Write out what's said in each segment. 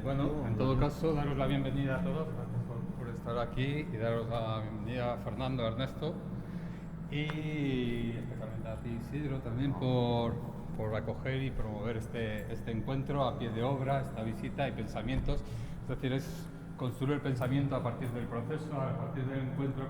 Bueno, en todo caso, daros la bienvenida a todos, gracias por estar aquí y daros la bienvenida a Fernando, Ernesto y especialmente a ti, Isidro, también por acoger y promover este encuentro a pie de obra, esta visita y pensamientos. Es decir, es construir el pensamiento a partir del proceso, a partir del encuentro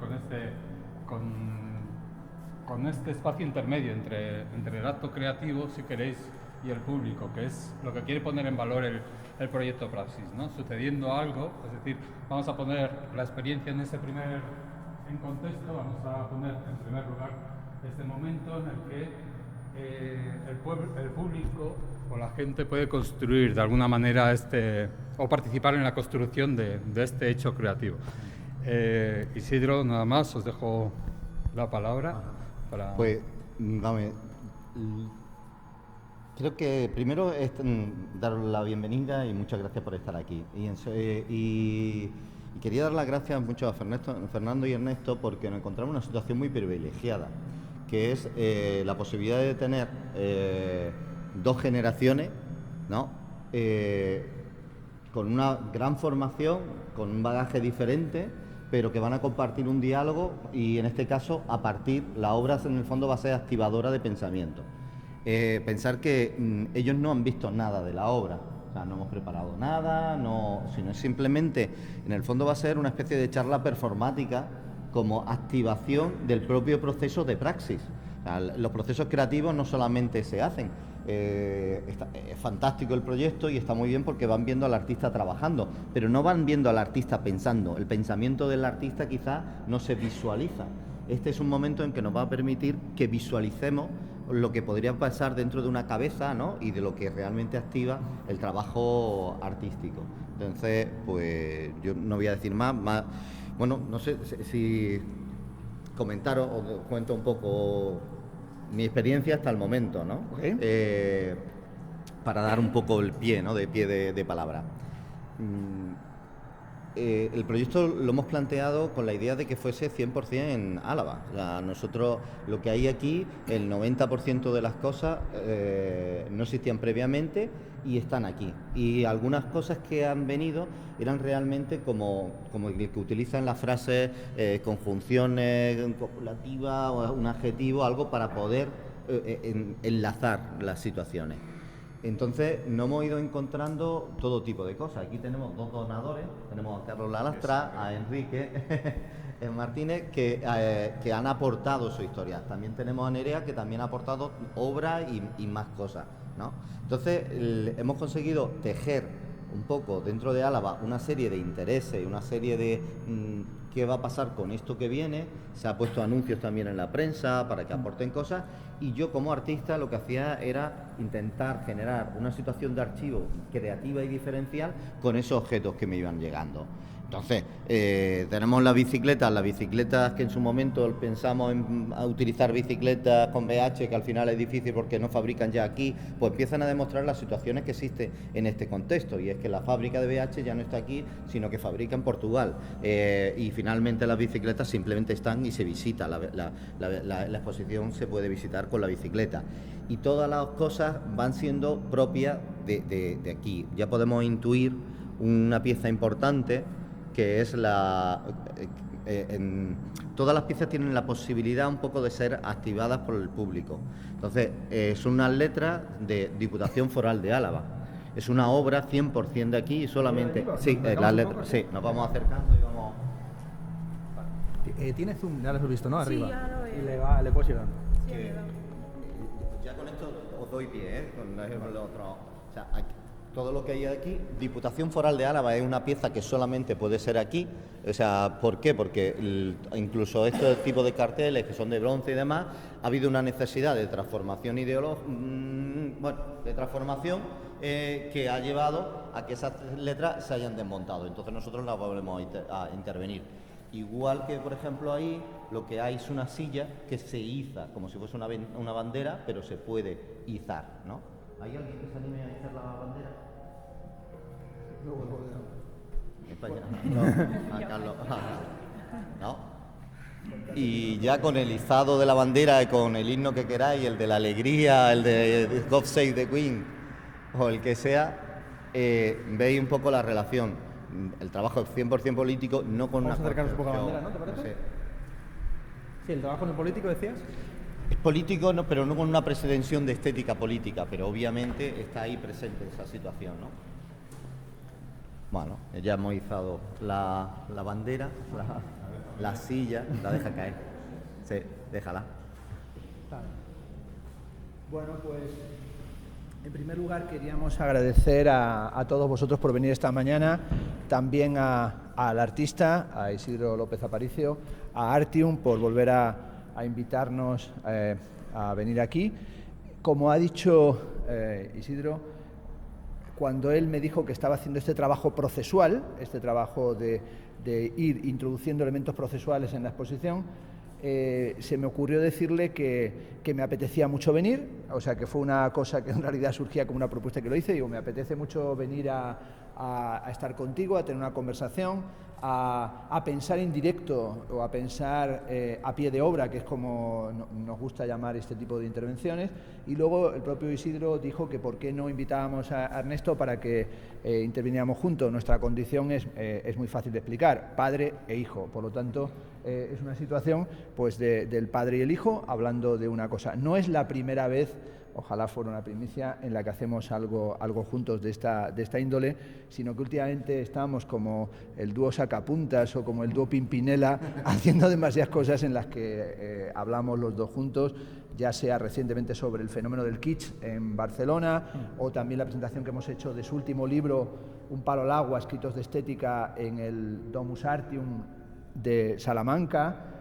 con este espacio intermedio entre el acto creativo, si queréis, y el público, que es lo que quiere poner en valor el proyecto Praxis, ¿no? Sucediendo algo, es decir, vamos a poner la experiencia en contexto, vamos a poner en primer lugar este momento en el que el público o la gente puede construir de alguna manera o participar en la construcción de este hecho creativo. Isidro, nada más, os dejo la palabra para... Pues, dame... Creo que primero es daros la bienvenida y muchas gracias por estar aquí. Y quería dar las gracias mucho a Fernando y Ernesto porque nos encontramos en una situación muy privilegiada, que es la posibilidad de tener dos generaciones, ¿no? Con una gran formación, con un bagaje diferente, pero que van a compartir un diálogo y en este caso, la obra en el fondo va a ser activadora de pensamiento. Pensar que ellos no han visto nada de la obra, o sea, no hemos preparado nada, sino simplemente, en el fondo va a ser una especie de charla performática como activación del propio proceso de praxis. O sea, los procesos creativos no solamente se hacen, es fantástico el proyecto y está muy bien porque van viendo al artista trabajando, pero no van viendo al artista pensando, el pensamiento del artista quizás no se visualiza. Este es un momento en que nos va a permitir que visualicemos lo que podría pasar dentro de una cabeza, ¿no? Y de lo que realmente activa el trabajo artístico. Entonces, pues yo no voy a decir más. Bueno, no sé si comentaros o cuento un poco mi experiencia hasta el momento, ¿no? Okay. Para dar un poco el pie, ¿no? De pie de palabra. El proyecto lo hemos planteado con la idea de que fuese 100% en Álava. O sea, nosotros, lo que hay aquí, el 90% de las cosas no existían previamente y están aquí. Y algunas cosas que han venido eran realmente como el que utilizan las frases conjunciones copulativas o un adjetivo, algo para poder enlazar las situaciones. Entonces nos hemos ido encontrando todo tipo de cosas. Aquí tenemos dos donadores, tenemos a Carlos Lalastra, a Enrique Martínez, que han aportado su historia. También tenemos a Nerea, que también ha aportado obras y más cosas, ¿no? Entonces hemos conseguido tejer un poco dentro de Álava una serie de intereses, una serie de qué va a pasar con esto que viene. Se ha puesto anuncios también en la prensa para que aporten cosas, y yo como artista lo que hacía era intentar generar una situación de archivo creativa y diferencial con esos objetos que me iban llegando. Entonces, tenemos las bicicletas que en su momento pensamos en utilizar bicicletas con BH, que al final es difícil porque no fabrican ya aquí, pues empiezan a demostrar las situaciones que existen en este contexto, y es que la fábrica de BH ya no está aquí, sino que fabrica en Portugal, y finalmente las bicicletas simplemente están y se visita, la exposición se puede visitar con la bicicleta, y todas las cosas van siendo propias de aquí. Ya podemos intuir una pieza importante, que es todas las piezas tienen la posibilidad un poco de ser activadas por el público. Entonces, son unas letras de Diputación Foral de Álava. Es una obra 100% de aquí y solamente... Sí, las letras, sí, nos vamos acercando y vamos... Tiene zoom, ya lo has visto, ¿no? Arriba. Sí, ya lo veo. Y le puedes ir dando. Sí, me da. Ya con esto os doy pie, con lo otro. O sea, todo lo que hay aquí, Diputación Foral de Álava es una pieza que solamente puede ser aquí. O sea, ¿por qué? Porque incluso este tipo de carteles que son de bronce y demás, ha habido una necesidad de transformación que ha llevado a que esas letras se hayan desmontado. Entonces nosotros las volvemos a intervenir. Igual que, por ejemplo, ahí lo que hay es una silla que se iza, como si fuese una bandera, pero se puede izar, ¿no? ¿Hay alguien que se anime a izar la bandera? No, a Carlos. ¿No? Y ya con el izado de la bandera y con el himno que queráis, el de la alegría, el de God Save the Queen, o el que sea, veis un poco la relación. El trabajo es 100% político, no con Vamos a una acercarnos un poco a la construcción, bandera, ¿no? ¿Te parece? sé. Sí, el trabajo en el político, decías. Es político, no, pero no con una pretensión de estética política, pero obviamente está ahí presente esa situación, ¿no? Bueno, ya hemos izado la bandera, la silla, la deja caer. Sí, déjala. Vale. Bueno, pues en primer lugar queríamos agradecer a todos vosotros por venir esta mañana, también al artista, a Isidro López Aparicio, a Artium por volver a invitarnos a venir aquí. Como ha dicho Isidro, cuando él me dijo que estaba haciendo este trabajo procesual, este trabajo de ir introduciendo elementos procesuales en la exposición, se me ocurrió decirle que me apetecía mucho venir, o sea que fue una cosa que en realidad surgía como una propuesta que lo hice. Digo, me apetece mucho venir a estar contigo, a tener una conversación, a pensar en directo o a pensar a pie de obra, que es como nos gusta llamar este tipo de intervenciones. Y luego el propio Isidro dijo que por qué no invitábamos a Ernesto para que interviniéramos juntos. Nuestra condición es muy fácil de explicar, padre e hijo, por lo tanto es una situación pues del padre y el hijo hablando de una cosa. No es la primera vez, ojalá fuera una primicia, en la que hacemos algo juntos de esta índole, sino que últimamente estamos como el dúo Sacapuntas o como el dúo Pimpinela haciendo demasiadas cosas en las que hablamos los dos juntos, ya sea recientemente sobre el fenómeno del kitsch en Barcelona o también la presentación que hemos hecho de su último libro, Un palo al agua, escritos de estética, en el Domus Artium de Salamanca,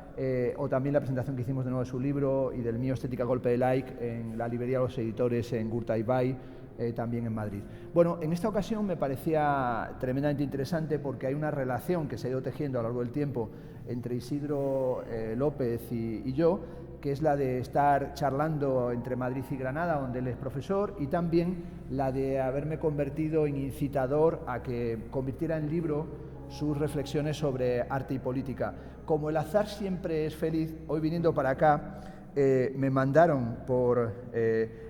o también la presentación que hicimos de nuevo de su libro y del mío, Estética Golpe de Like, en la librería de los editores en Gurtaibai, también en Madrid. Bueno, en esta ocasión me parecía tremendamente interesante porque hay una relación que se ha ido tejiendo a lo largo del tiempo entre Isidro López y yo, que es la de estar charlando entre Madrid y Granada, donde él es profesor, y también la de haberme convertido en incitador a que convirtiera en libro sus reflexiones sobre arte y política. Como el azar siempre es feliz, hoy viniendo para acá me mandaron por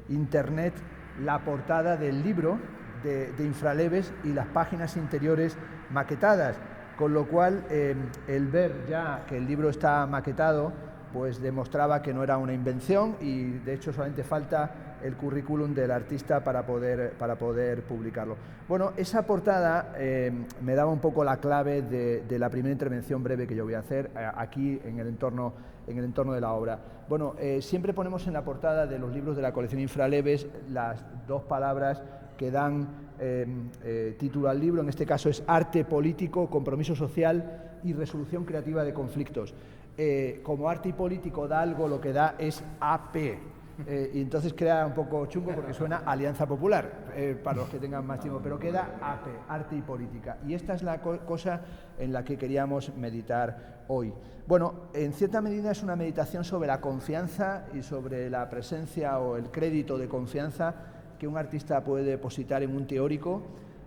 internet la portada del libro de Infraleves y las páginas interiores maquetadas, con lo cual el ver ya que el libro está maquetado pues demostraba que no era una invención y de hecho solamente falta el currículum del artista para poder publicarlo. Bueno, esa portada me daba un poco la clave de la primera intervención breve que yo voy a hacer aquí en el entorno de la obra. Bueno, siempre ponemos en la portada de los libros de la colección Infraleves las dos palabras que dan título al libro. En este caso es Arte Político, Compromiso Social y Resolución Creativa de Conflictos. Como arte y político da algo, lo que da es AP. Y entonces queda un poco chungo porque suena Alianza Popular, para los que tengan más tiempo, pero queda AP, arte y política. Y esta es la cosa en la que queríamos meditar hoy. Bueno, en cierta medida es una meditación sobre la confianza y sobre la presencia o el crédito de confianza que un artista puede depositar en un teórico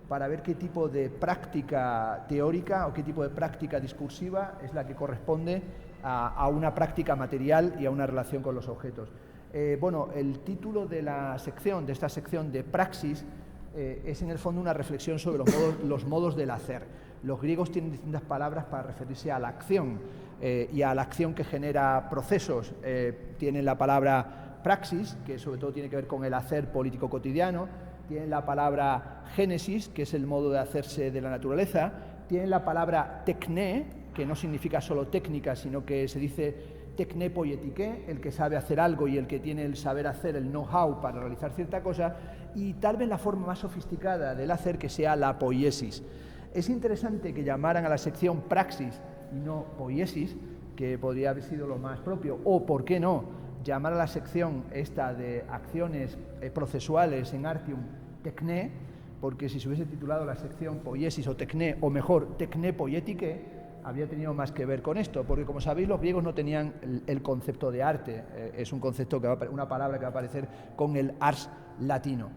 para ver qué tipo de práctica teórica o qué tipo de práctica discursiva es la que corresponde a una práctica material y a una relación con los objetos. Bueno, el título de esta sección de praxis es en el fondo una reflexión sobre los modos del hacer. Los griegos tienen distintas palabras para referirse a la acción y a la acción que genera procesos. Tienen la palabra praxis, que sobre todo tiene que ver con el hacer político cotidiano. Tienen la palabra génesis, que es el modo de hacerse de la naturaleza. Tienen la palabra tekné, que no significa solo técnica, sino que se dice tekné poietike, el que sabe hacer algo y el que tiene el saber hacer, el know-how para realizar cierta cosa, y tal vez la forma más sofisticada del hacer que sea la poiesis. Es interesante que llamaran a la sección praxis y no poiesis, que podría haber sido lo más propio, o, ¿por qué no?, llamar a la sección esta de acciones procesuales en Artium tekné, porque si se hubiese titulado la sección poiesis o tekné, o mejor, tekné poietike, habría tenido más que ver con esto, porque como sabéis los griegos no tenían el concepto de arte, es un concepto una palabra que va a aparecer con el ars latino.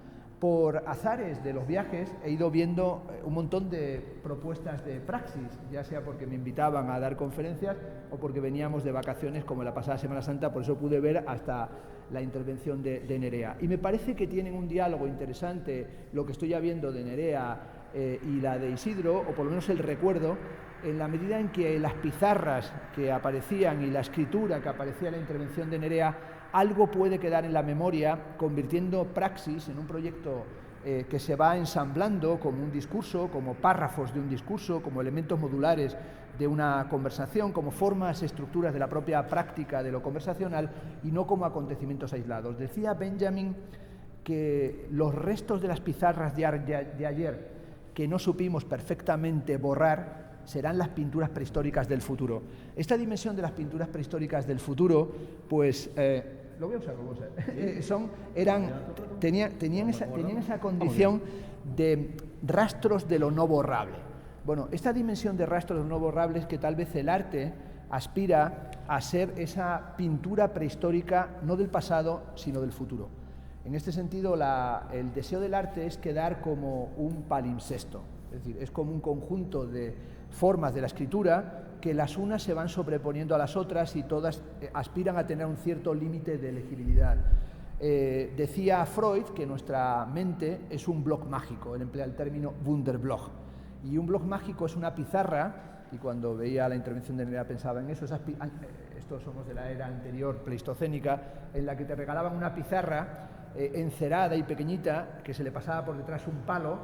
Por azares de los viajes he ido viendo un montón de propuestas de praxis, ya sea porque me invitaban a dar conferencias o porque veníamos de vacaciones como la pasada Semana Santa, por eso pude ver hasta la intervención de Nerea. Y me parece que tienen un diálogo interesante lo que estoy ya viendo de Nerea y la de Isidro, o por lo menos el recuerdo, en la medida en que las pizarras que aparecían y la escritura que aparecía en la intervención de Nerea, algo puede quedar en la memoria, convirtiendo praxis en un proyecto que se va ensamblando como un discurso, como párrafos de un discurso, como elementos modulares de una conversación, como formas, estructuras de la propia práctica de lo conversacional y no como acontecimientos aislados. Decía Benjamin que los restos de las pizarras de ayer que no supimos perfectamente borrar serán las pinturas prehistóricas del futuro. Esta dimensión de las pinturas prehistóricas del futuro, pues lo voy a usar como tenían esa condición de rastros de lo no borrable. Bueno, esta dimensión de rastros de lo no borrable es que tal vez el arte aspira a ser esa pintura prehistórica no del pasado, sino del futuro. En este sentido, el deseo del arte es quedar como un palimpsesto, es decir, es como un conjunto de formas de la escritura que las unas se van sobreponiendo a las otras y todas aspiran a tener un cierto límite de legibilidad. Decía Freud que nuestra mente es un bloc mágico, él emplea el término Wunderblock, y un bloc mágico es una pizarra, y cuando veía la intervención de Nerea pensaba en eso, estos somos de la era anterior pleistocénica, en la que te regalaban una pizarra encerada y pequeñita que se le pasaba por detrás un palo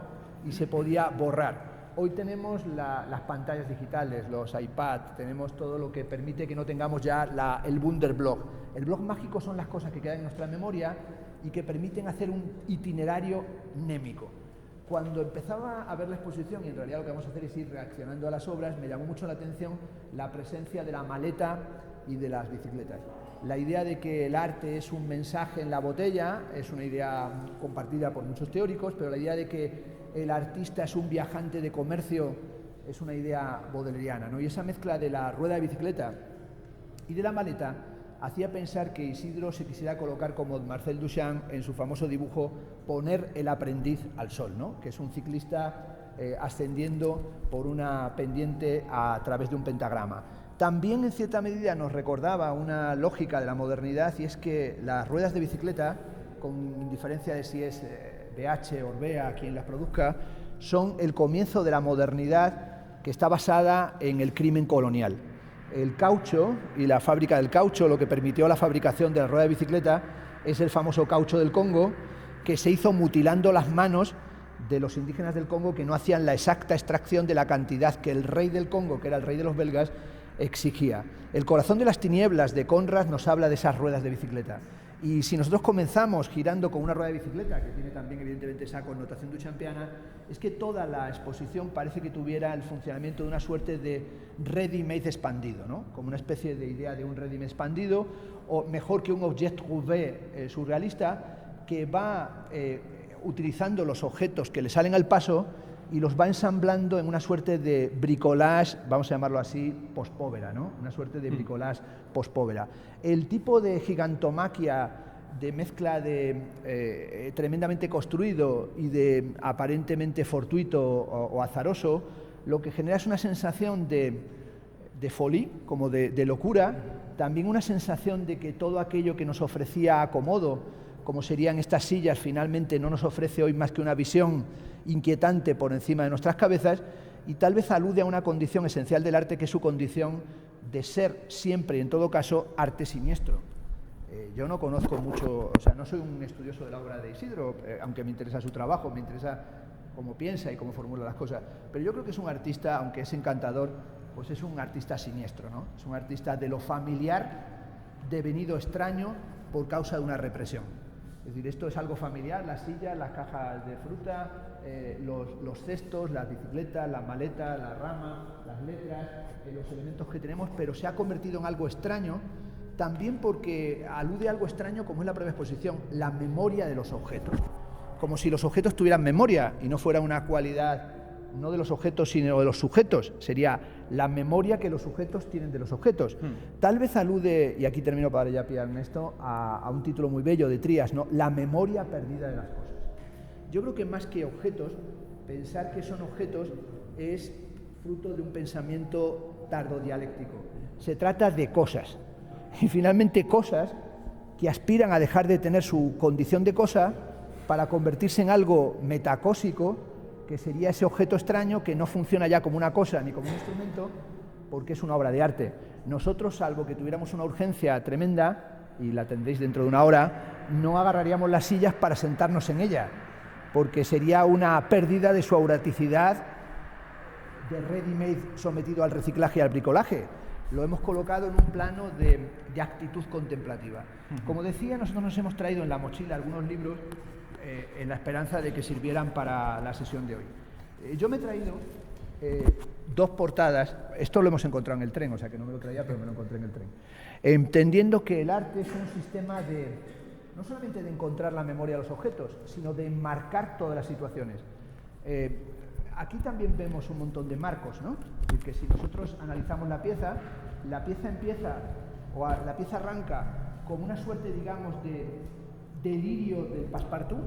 y se podía borrar. Hoy tenemos las pantallas digitales, los iPad, tenemos todo lo que permite que no tengamos ya el Wunderblock. El bloc mágico son las cosas que quedan en nuestra memoria y que permiten hacer un itinerario némico. Cuando empezaba a ver la exposición, y en realidad lo que vamos a hacer es ir reaccionando a las obras, me llamó mucho la atención la presencia de la maleta y de las bicicletas. La idea de que el arte es un mensaje en la botella es una idea compartida por muchos teóricos, pero la idea de que el artista es un viajante de comercio es una idea baudeleriana, ¿no? Y esa mezcla de la rueda de bicicleta y de la maleta hacía pensar que Isidro se quisiera colocar como Marcel Duchamp en su famoso dibujo Poner el aprendiz al sol, ¿no? Que es un ciclista ascendiendo por una pendiente a través de un pentagrama. También en cierta medida nos recordaba una lógica de la modernidad, y es que las ruedas de bicicleta, con indiferencia de si es BH o Orbea quien las produzca, son el comienzo de la modernidad que está basada en el crimen colonial. El caucho y la fábrica del caucho, lo que permitió la fabricación de la rueda de bicicleta, es el famoso caucho del Congo, que se hizo mutilando las manos de los indígenas del Congo que no hacían la exacta extracción de la cantidad que el rey del Congo, que era el rey de los belgas, exigía. El corazón de las tinieblas de Conrad nos habla de esas ruedas de bicicleta. Y si nosotros comenzamos girando con una rueda de bicicleta, que tiene también evidentemente esa connotación duchampiana, es que toda la exposición parece que tuviera el funcionamiento de una suerte de ready-made expandido, ¿no? Como una especie de idea de un ready-made expandido, o mejor que un objet trouvé surrealista, que va utilizando los objetos que le salen al paso y los va ensamblando en una suerte de bricolage, vamos a llamarlo así, post-povera, ¿no? Una suerte de bricolage post-povera. El tipo de gigantomaquia, de mezcla de tremendamente construido y de aparentemente fortuito o azaroso, lo que genera es una sensación de folie, como de locura, también una sensación de que todo aquello que nos ofrecía acomodo, como serían estas sillas, finalmente no nos ofrece hoy más que una visión inquietante por encima de nuestras cabezas, y tal vez alude a una condición esencial del arte, que es su condición de ser siempre y en todo caso arte siniestro. Yo no conozco mucho, o sea, no soy un estudioso de la obra de Isidro, aunque me interesa su trabajo, me interesa cómo piensa y cómo formula las cosas, pero yo creo que es un artista, aunque es encantador, pues es un artista siniestro, ¿no? Es un artista de lo familiar devenido extraño por causa de una represión. Es decir, esto es algo familiar, las sillas, las cajas de fruta, los cestos, las bicicletas, las maletas, la rama, las letras, los elementos que tenemos, pero se ha convertido en algo extraño, también porque alude a algo extraño, como es la propia exposición, la memoria de los objetos. Como si los objetos tuvieran memoria y no fuera una cualidad no de los objetos sino de los sujetos, sería la memoria que los sujetos tienen de los objetos. Tal vez alude, y aquí termino para ya pillarme esto, a un título muy bello de Trías, ¿no? La memoria perdida de las cosas. Yo creo que más que objetos, pensar que son objetos es fruto de un pensamiento tardodialéctico. Se trata de cosas, y finalmente cosas que aspiran a dejar de tener su condición de cosa para convertirse en algo metacósico, que sería ese objeto extraño que no funciona ya como una cosa ni como un instrumento, porque es una obra de arte. Nosotros, salvo que tuviéramos una urgencia tremenda, y la tendréis dentro de una hora, no agarraríamos las sillas para sentarnos en ella, porque sería una pérdida de su auraticidad de ready-made sometido al reciclaje y al bricolaje. Lo hemos colocado en un plano de actitud contemplativa. Como decía, nosotros nos hemos traído en la mochila algunos libros en la esperanza de que sirvieran para la sesión de hoy. Yo me he traído dos portadas. Esto lo hemos encontrado en el tren, o sea que no me lo traía, pero me lo encontré en el tren. Entendiendo que el arte es un sistema no solamente de encontrar la memoria de los objetos, sino de enmarcar todas las situaciones. Aquí también vemos un montón de marcos, ¿no? Es decir, que si nosotros analizamos la pieza empieza, o la pieza arranca como una suerte, digamos, de delirio del passepartout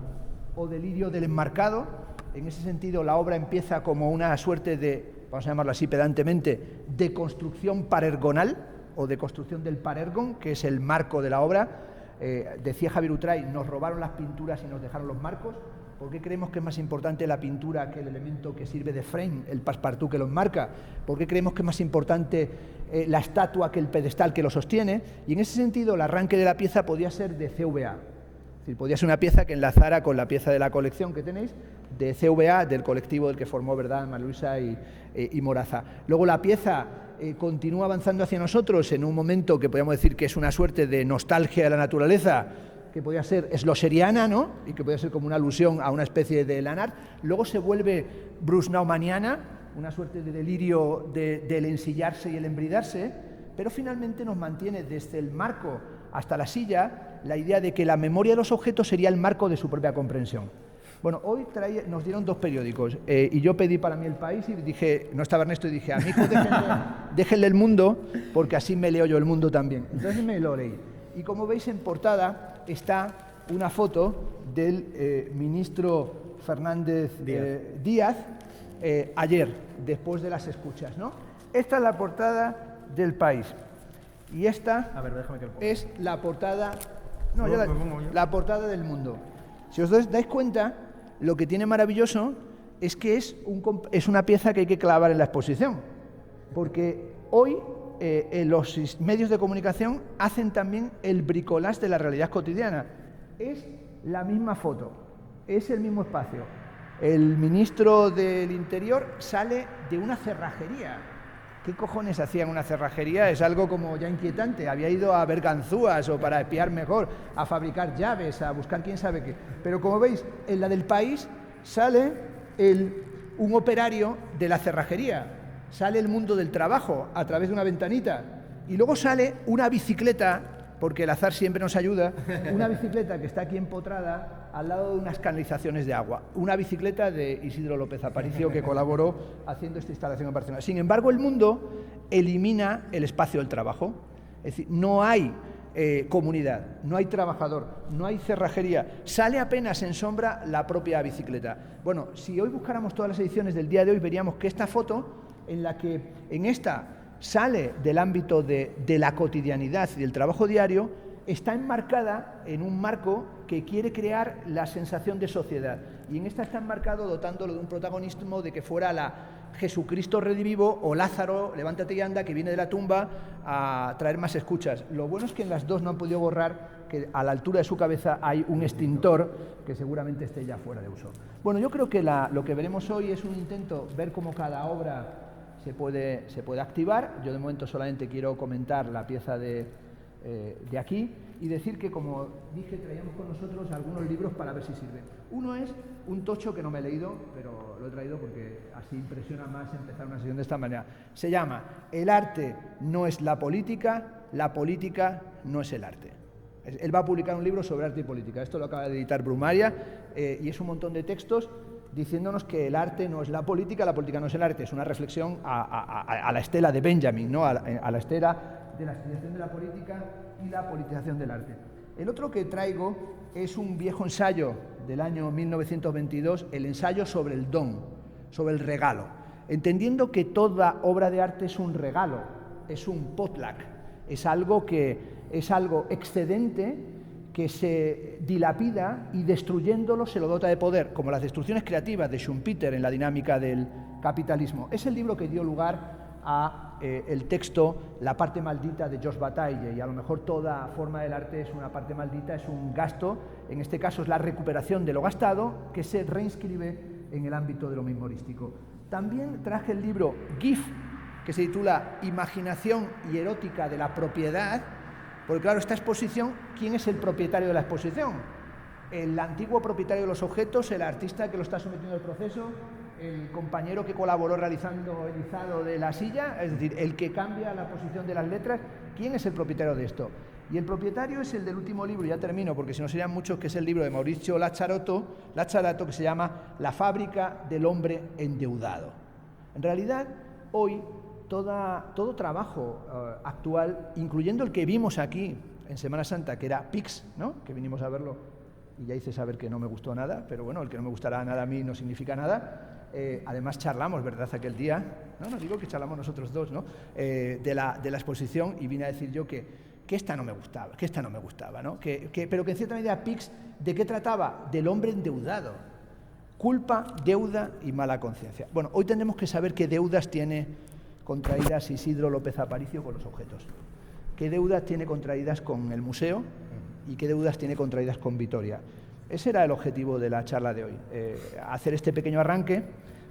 o delirio del enmarcado. En ese sentido, la obra empieza como una suerte de, vamos a llamarlo así pedantemente, de construcción parergonal o de construcción del parergon, que es el marco de la obra. Decía Javier Utray, nos robaron las pinturas y nos dejaron los marcos. ¿Por qué creemos que es más importante la pintura que el elemento que sirve de frame, el passepartout que lo enmarca? ¿Por qué creemos que es más importante la estatua que el pedestal que lo sostiene? Y en ese sentido, el arranque de la pieza podía ser de CVA. Es decir, podía ser una pieza que enlazara con la pieza de la colección que tenéis, de CVA, del colectivo del que formó, ¿verdad?, María Luisa y Moraza. Luego la pieza continúa avanzando hacia nosotros en un momento que podríamos decir que es una suerte de nostalgia de la naturaleza, que podía ser sloseriana, ¿no?, y que podía ser como una alusión a una especie de Lanard. Luego se vuelve brusnaumaniana, una suerte de delirio del ensillarse y el embridarse, pero finalmente nos mantiene desde el marco hasta la silla la idea de que la memoria de los objetos sería el marco de su propia comprensión. Bueno, hoy nos dieron dos periódicos y yo pedí para mí El País y dije, no estaba Ernesto, y dije, a mi hijo déjenle El Mundo, porque así me leo yo El Mundo también. Entonces me lo leí. Y como veis, en portada está una foto del ministro Fernández Díaz ayer, después de las escuchas, ¿no? Esta es la portada del País. Y esta es la portada, la portada del Mundo. Si os dais cuenta, lo que tiene maravilloso es que es una pieza que hay que clavar en la exposición, porque hoy los medios de comunicación hacen también el bricolage de la realidad cotidiana. Es la misma foto, es el mismo espacio. El ministro del Interior sale de una cerrajería. ¿Qué cojones hacía en una cerrajería? Es algo como ya inquietante. Había ido a ver ganzúas o para espiar mejor, a fabricar llaves, a buscar quién sabe qué. Pero como veis, en la del País sale un operario de la cerrajería, sale el mundo del trabajo a través de una ventanita y luego sale una bicicleta, porque el azar siempre nos ayuda, una bicicleta que está aquí empotrada al lado de unas canalizaciones de agua, una bicicleta de Isidro López Aparicio, que colaboró haciendo esta instalación en Barcelona. Sin embargo, el Mundo elimina el espacio del trabajo, es decir, no hay comunidad, no hay trabajador, no hay cerrajería, sale apenas en sombra la propia bicicleta. Bueno, si hoy buscáramos todas las ediciones del día de hoy, veríamos que esta foto, en la que en esta sale del ámbito de la cotidianidad y del trabajo diario, está enmarcada en un marco que quiere crear la sensación de sociedad. Y en esta está enmarcado dotándolo de un protagonismo de que fuera la Jesucristo redivivo o Lázaro, levántate y anda, que viene de la tumba a traer más escuchas. Lo bueno es que en las dos no han podido borrar que a la altura de su cabeza hay un extintor que seguramente esté ya fuera de uso. Bueno, yo creo que lo que veremos hoy es un intento, ver cómo cada obra se puede activar. Yo de momento solamente quiero comentar la pieza de aquí y decir que, como dije, traíamos con nosotros algunos libros para ver si sirven. Uno es un tocho que no me he leído, pero lo he traído porque así impresiona más empezar una sesión de esta manera. Se llama El arte no es la política no es el arte. Él va a publicar un libro sobre arte y política. Esto lo acaba de editar Brumaria y es un montón de textos diciéndonos que el arte no es la política no es el arte. Es una reflexión a la estela de Benjamin, ¿no? a la estela de la estudiación de la política y la politización del arte. El otro que traigo es un viejo ensayo del año 1922, el ensayo sobre el don, sobre el regalo, entendiendo que toda obra de arte es un regalo, es un potluck, es algo excedente que se dilapida y destruyéndolo se lo dota de poder, como las destrucciones creativas de Schumpeter en la dinámica del capitalismo. Es el libro que dio lugar a el texto La parte maldita de Georges Bataille, y a lo mejor toda forma del arte es una parte maldita, es un gasto, en este caso es la recuperación de lo gastado que se reinscribe en el ámbito de lo memorístico. También traje el libro GIF, que se titula Imaginación y erótica de la propiedad, porque claro, esta exposición, ¿quién es el propietario de la exposición? El antiguo propietario de los objetos, el artista que lo está sometiendo al proceso, el compañero que colaboró realizando el izado de la silla, es decir, el que cambia la posición de las letras. ¿Quién es el propietario de esto? Y el propietario es el del último libro, ya termino porque si no serían muchos, que es el libro de Mauricio Lacciarato, que se llama La fábrica del hombre endeudado. En realidad, hoy todo trabajo actual, incluyendo el que vimos aquí en Semana Santa, que era PIX, ¿no?, que vinimos a verlo y ya hice saber que no me gustó nada, pero bueno, el que no me gustará nada a mí no significa nada. Además charlamos, ¿verdad?, aquel día, no digo que charlamos nosotros dos, ¿no?, de la exposición, y vine a decir yo que esta no me gustaba, ¿no?, pero que en cierta medida PIX, ¿de qué trataba? Del hombre endeudado. Culpa, deuda y mala conciencia. Bueno, hoy tenemos que saber qué deudas tiene contraídas Isidro López Aparicio con los objetos, qué deudas tiene contraídas con el museo y qué deudas tiene contraídas con Vitoria. Ese era el objetivo de la charla de hoy, hacer este pequeño arranque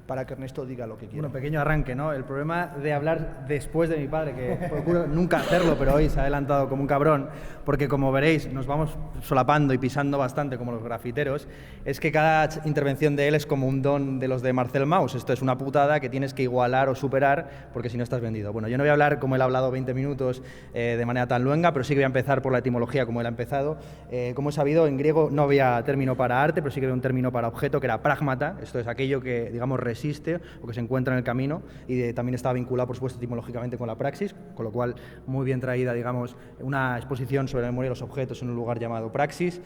para que Ernesto diga lo que quiera. Bueno, pequeño arranque, ¿no? El problema de hablar después de mi padre, que procuro nunca hacerlo, pero hoy se ha adelantado como un cabrón, porque como veréis, nos vamos solapando y pisando bastante como los grafiteros, es que cada intervención de él es como un don de los de Marcel Mauss. Esto es una putada que tienes que igualar o superar, porque si no estás vendido. Bueno, yo no voy a hablar como él ha hablado 20 minutos de manera tan luenga, pero sí que voy a empezar por la etimología como él ha empezado. Como he sabido, en griego no había término para arte, pero sí que había un término para objeto, que era pragmata. Esto es aquello que, digamos, resiste o que se encuentra en el camino, y también estaba vinculado, por supuesto, etimológicamente con la praxis, con lo cual muy bien traída, digamos, una exposición sobre la memoria de los objetos en un lugar llamado praxis.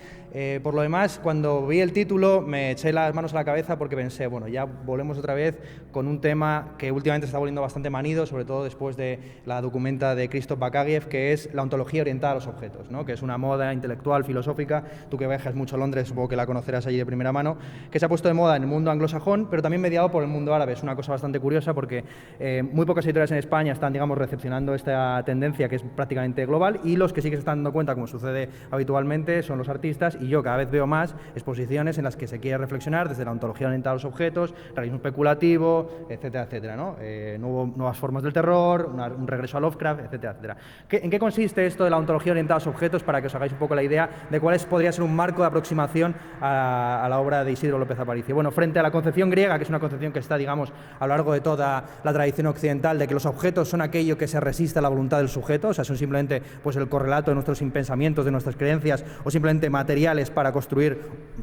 Por lo demás, cuando vi el título me eché las manos a la cabeza porque pensé, bueno, ya volvemos otra vez con un tema que últimamente se está volviendo bastante manido, sobre todo después de la documenta de Krzysztof Bakagiev, que es la ontología orientada a los objetos, ¿no?, que es una moda intelectual, filosófica. Tú que viajas mucho a Londres, supongo que la conocerás allí de primera mano, que se ha puesto de moda en el mundo anglosajón, pero también mediado por el mundo árabe. Es una cosa bastante curiosa porque muy pocas editoriales en España están, digamos, recepcionando esta tendencia que es prácticamente global, y los que sí que se están dando cuenta, como sucede habitualmente, son los artistas, y yo cada vez veo más exposiciones en las que se quiere reflexionar desde la ontología orientada a los objetos, realismo especulativo, etcétera, etcétera, ¿no? Nuevas formas del terror, un regreso a Lovecraft, etcétera, etcétera. ¿En qué consiste esto de la ontología orientada a los objetos? Para que os hagáis un poco la idea de cuál podría ser un marco de aproximación a la obra de Isidro López Aparicio. Bueno, frente a la concepción griega, que es una concepción que está, digamos, a lo largo de toda la tradición occidental, de que los objetos son aquello que se resiste a la voluntad del sujeto, o sea, son simplemente pues el correlato de nuestros pensamientos, de nuestras creencias, o simplemente materiales para construir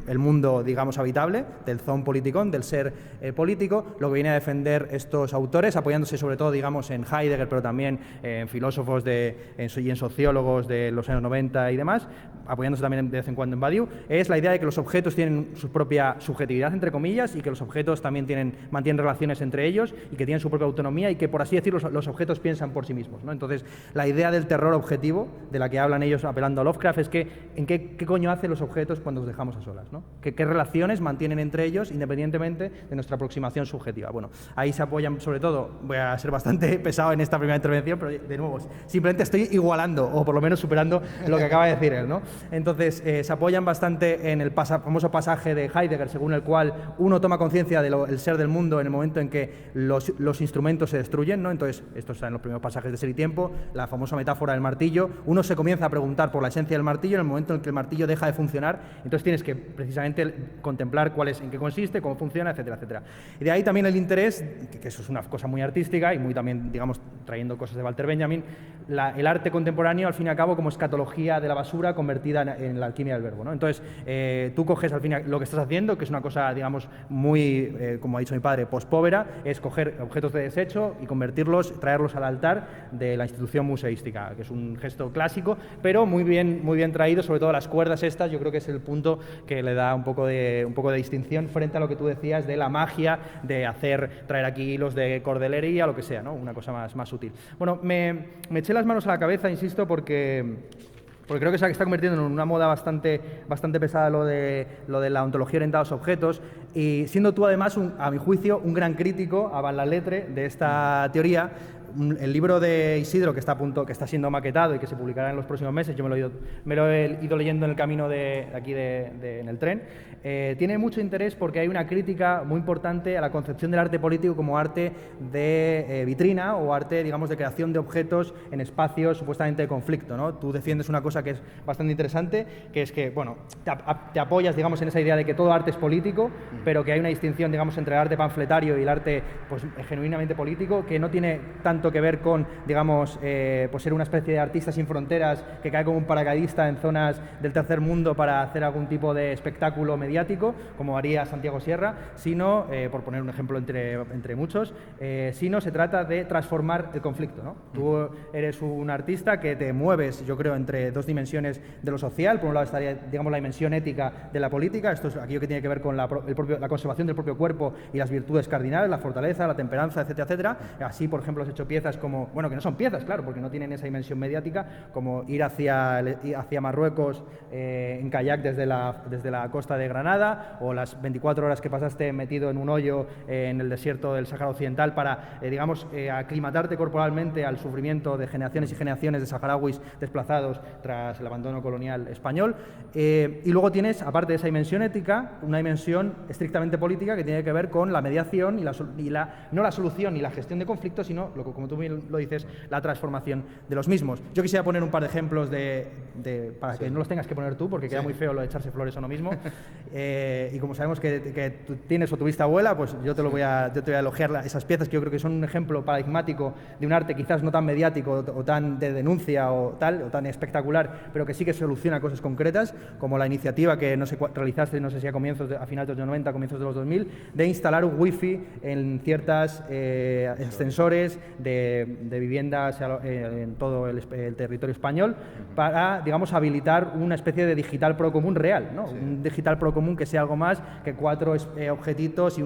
el mundo, digamos, habitable, del zoon politikon, del ser político. Lo que viene a defender estos autores, apoyándose sobre todo, digamos, en Heidegger, pero también en filósofos y en sociólogos de los años 90 y demás, apoyándose también de vez en cuando en Badiou, es la idea de que los objetos tienen su propia subjetividad, entre comillas, y que los objetos también mantienen relaciones entre ellos y que tienen su propia autonomía, y que, por así decirlo, los objetos piensan por sí mismos, ¿no? Entonces, la idea del terror objetivo, de la que hablan ellos apelando a Lovecraft, es que ¿qué coño hacen los objetos cuando los dejamos a solas, ¿no? ¿Qué relaciones mantienen entre ellos independientemente de nuestra aproximación subjetiva? Bueno, ahí se apoyan, sobre todo, voy a ser bastante pesado en esta primera intervención, pero de nuevo, simplemente estoy igualando o por lo menos superando lo que acaba de decir él, ¿no? Entonces, se apoyan bastante en el famoso pasaje de Heidegger, según el cual uno toma conciencia del ser del mundo en el momento en que los instrumentos se destruyen, ¿no? Entonces, esto está en los primeros pasajes de Ser y Tiempo, la famosa metáfora del martillo. Uno se comienza a preguntar por la esencia del martillo en el momento en que el martillo deja de funcionar. Entonces tienes que precisamente contemplar en qué consiste, cómo funciona, etcétera, etcétera. Y de ahí también el interés, que eso es una cosa muy artística y muy también, digamos, trayendo cosas de Walter Benjamin, el arte contemporáneo, al fin y al cabo, como escatología de la basura, convertida convertida en la alquimia del verbo, ¿no? Entonces, tú coges al final lo que estás haciendo, que es una cosa, digamos, muy, como ha dicho mi padre, post-povera, es coger objetos de desecho y convertirlos, traerlos al altar de la institución museística, que es un gesto clásico, pero muy bien traído, sobre todo las cuerdas estas, yo creo que es el punto que le da un poco de distinción frente a lo que tú decías de la magia, de traer aquí hilos de cordelería, lo que sea, ¿no? Una cosa más sutil. Bueno, me eché las manos a la cabeza, insisto, porque creo que se está convirtiendo en una moda bastante pesada lo de la ontología orientada a los objetos, y siendo tú además, a mi juicio, un gran crítico a Van la Lettre de esta teoría. El libro de Isidro, que está siendo maquetado y que se publicará en los próximos meses, yo me lo he ido leyendo en el camino en el tren, tiene mucho interés porque hay una crítica muy importante a la concepción del arte político como arte de vitrina o arte, digamos, de creación de objetos en espacios supuestamente de conflicto, ¿no? Tú defiendes una cosa que es bastante interesante, que es que, bueno, te apoyas, digamos, en esa idea de que todo arte es político, pero que hay una distinción, digamos, entre el arte panfletario y el arte, pues, genuinamente político, que no tiene tanto que ver con, digamos, pues ser una especie de artista sin fronteras que cae como un paracaidista en zonas del tercer mundo para hacer algún tipo de espectáculo mediático, como haría Santiago Sierra, sino, por poner un ejemplo entre muchos, sino se trata de transformar el conflicto, ¿no? Tú eres un artista que te mueves, yo creo, entre dos dimensiones de lo social. Por un lado estaría, digamos, la dimensión ética de la política, esto es aquello que tiene que ver con la conservación del propio cuerpo y las virtudes cardinales, la fortaleza, la temperanza, etcétera, etcétera. Así, por ejemplo, has hecho piezas como, bueno, que no son piezas, claro, porque no tienen esa dimensión mediática, como ir hacia Marruecos en kayak desde la costa de Granada, o las 24 horas que pasaste metido en un hoyo en el desierto del Sáhara Occidental para, digamos, aclimatarte corporalmente al sufrimiento de generaciones y generaciones de saharauis desplazados tras el abandono colonial español. Y luego tienes, aparte de esa dimensión ética, una dimensión estrictamente política que tiene que ver con la mediación y no la solución ni la gestión de conflictos, sino, como tú bien lo dices, la transformación de los mismos. Yo quisiera poner un par de ejemplos para que no los tengas que poner tú, porque queda muy feo lo de echarse flores a uno mismo. Y como sabemos que tú tienes o tuviste abuela, pues yo te voy a elogiar esas piezas que yo creo que son un ejemplo paradigmático de un arte quizás no tan mediático o tan de denuncia o tan espectacular, pero que sí que soluciona cosas concretas, como la iniciativa que realizaste, no sé si a finales de los 90, comienzos de los 2000, de instalar un wifi en ciertas ascensores de viviendas en todo el territorio español para, digamos, habilitar una especie de digital procomún real, ¿no? Sí. Un digital procomún que sea algo más que 4 objetitos y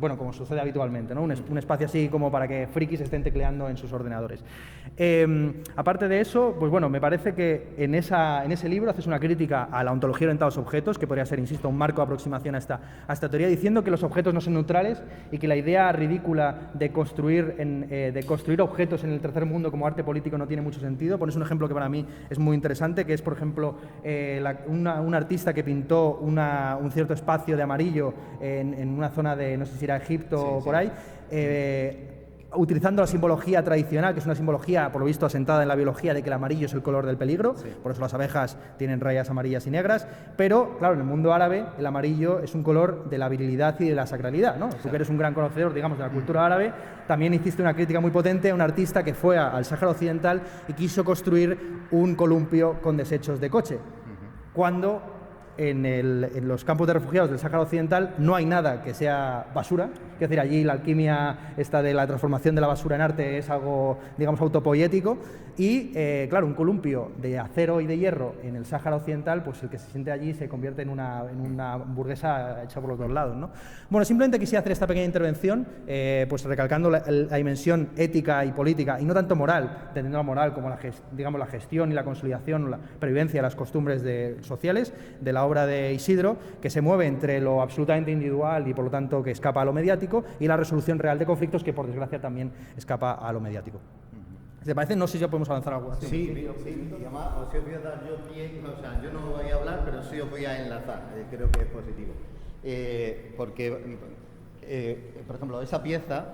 bueno, como sucede habitualmente, ¿no? Un espacio así como para que frikis estén tecleando en sus ordenadores. Aparte de eso, pues bueno, me parece que en ese libro haces una crítica a la ontología orientada a los objetos, que podría ser, insisto, un marco de aproximación a esta teoría, diciendo que los objetos no son neutrales y que la idea ridícula de construir objetos en el tercer mundo como arte político no tiene mucho sentido. Pones un ejemplo que para mí es muy interesante, que es, por ejemplo, un artista que pintó un cierto espacio de amarillo en una zona de, no sé si era Egipto o por ahí, utilizando la simbología tradicional, que es una simbología, por lo visto, asentada en la biología, de que el amarillo es el color del peligro, por eso las abejas tienen rayas amarillas y negras, pero, claro, en el mundo árabe el amarillo es un color de la virilidad y de la sacralidad, ¿no? Tú que eres un gran conocedor, digamos, de la cultura árabe, también hiciste una crítica muy potente a un artista que fue al Sáhara Occidental y quiso construir un columpio con desechos de coche, cuando en los campos de refugiados del Sáhara Occidental no hay nada que sea basura. Es decir, allí la alquimia esta de la transformación de la basura en arte es algo, digamos, autopoético. Y, claro, un columpio de acero y de hierro en el Sáhara Occidental, pues el que se siente allí se convierte en una hamburguesa hecha por los dos lados, ¿no? Bueno, simplemente quisiera hacer esta pequeña intervención, pues recalcando la dimensión ética y política, y no tanto moral, entendiendo la moral como la gestión y la consolidación, la previvencia de las costumbres sociales de la obra de Isidro, que se mueve entre lo absolutamente individual y, por lo tanto, que escapa a lo mediático, y la resolución real de conflictos, que, por desgracia, también escapa a lo mediático. ¿Te parece? No sé si ya podemos avanzar algo así. Sí, y además os voy a dar yo pie, o sea, yo no voy a hablar, pero sí os voy a enlazar, creo que es positivo. Porque, por ejemplo, esa pieza,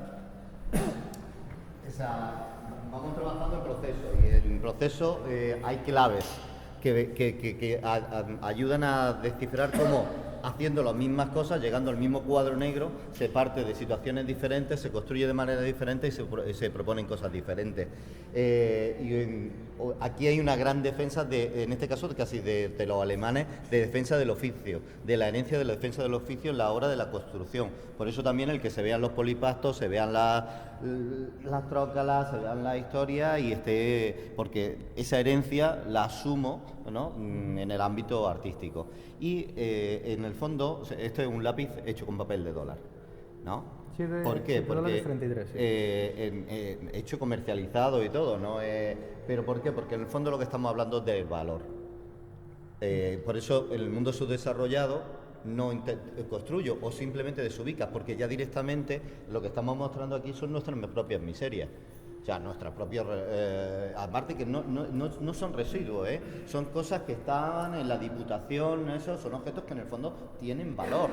vamos trabajando el proceso, y en el proceso hay claves que ayudan a descifrar cómo haciendo las mismas cosas, llegando al mismo cuadro negro, se parte de situaciones diferentes, se construye de manera diferente y se proponen cosas diferentes. Aquí hay una gran defensa, en este caso casi de los alemanes, de defensa del oficio, de la herencia de la defensa del oficio en la hora de la construcción. Por eso también el que se vean los polipastos, se vean las trócalas, se vean la historia porque esa herencia la asumo, ¿no?, en el ámbito artístico. Y en el fondo, esto es un lápiz hecho con papel de dólar, ¿no? Sí, ¿Por qué? Porque 33, sí. hecho comercializado y todo, ¿no? ¿Pero por qué? Porque en el fondo lo que estamos hablando es del valor. Por eso en el mundo subdesarrollado no construyo o simplemente desubica, porque ya directamente lo que estamos mostrando aquí son nuestras propias miserias. O sea, nuestras propias... aparte que no son residuos, son cosas que están en la Diputación, esos son objetos que en el fondo tienen valor.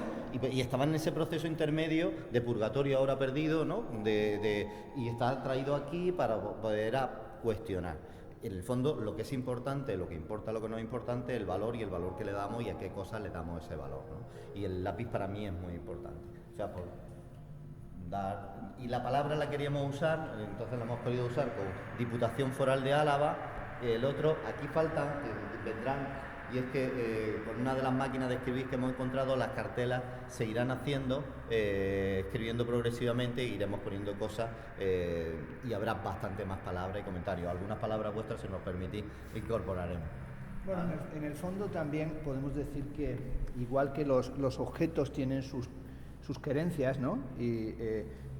Y estaban en ese proceso intermedio de purgatorio ahora perdido, ¿no? Y está traído aquí para poder cuestionar. En el fondo, lo que es importante, lo que importa, lo que no es importante, el valor y el valor que le damos y a qué cosas le damos ese valor, ¿no? Y el lápiz para mí es muy importante. O sea, y la palabra la queríamos usar, entonces la hemos querido usar con Diputación Foral de Álava. El otro, aquí faltan, que vendrán, y es que con una de las máquinas de escribir que hemos encontrado, las cartelas se irán haciendo, escribiendo progresivamente, iremos poniendo cosas y habrá bastante más palabras y comentarios. Algunas palabras vuestras, si nos permitís, incorporaremos. Bueno, en el fondo también podemos decir que igual que los objetos tienen sus querencias, ¿no? Y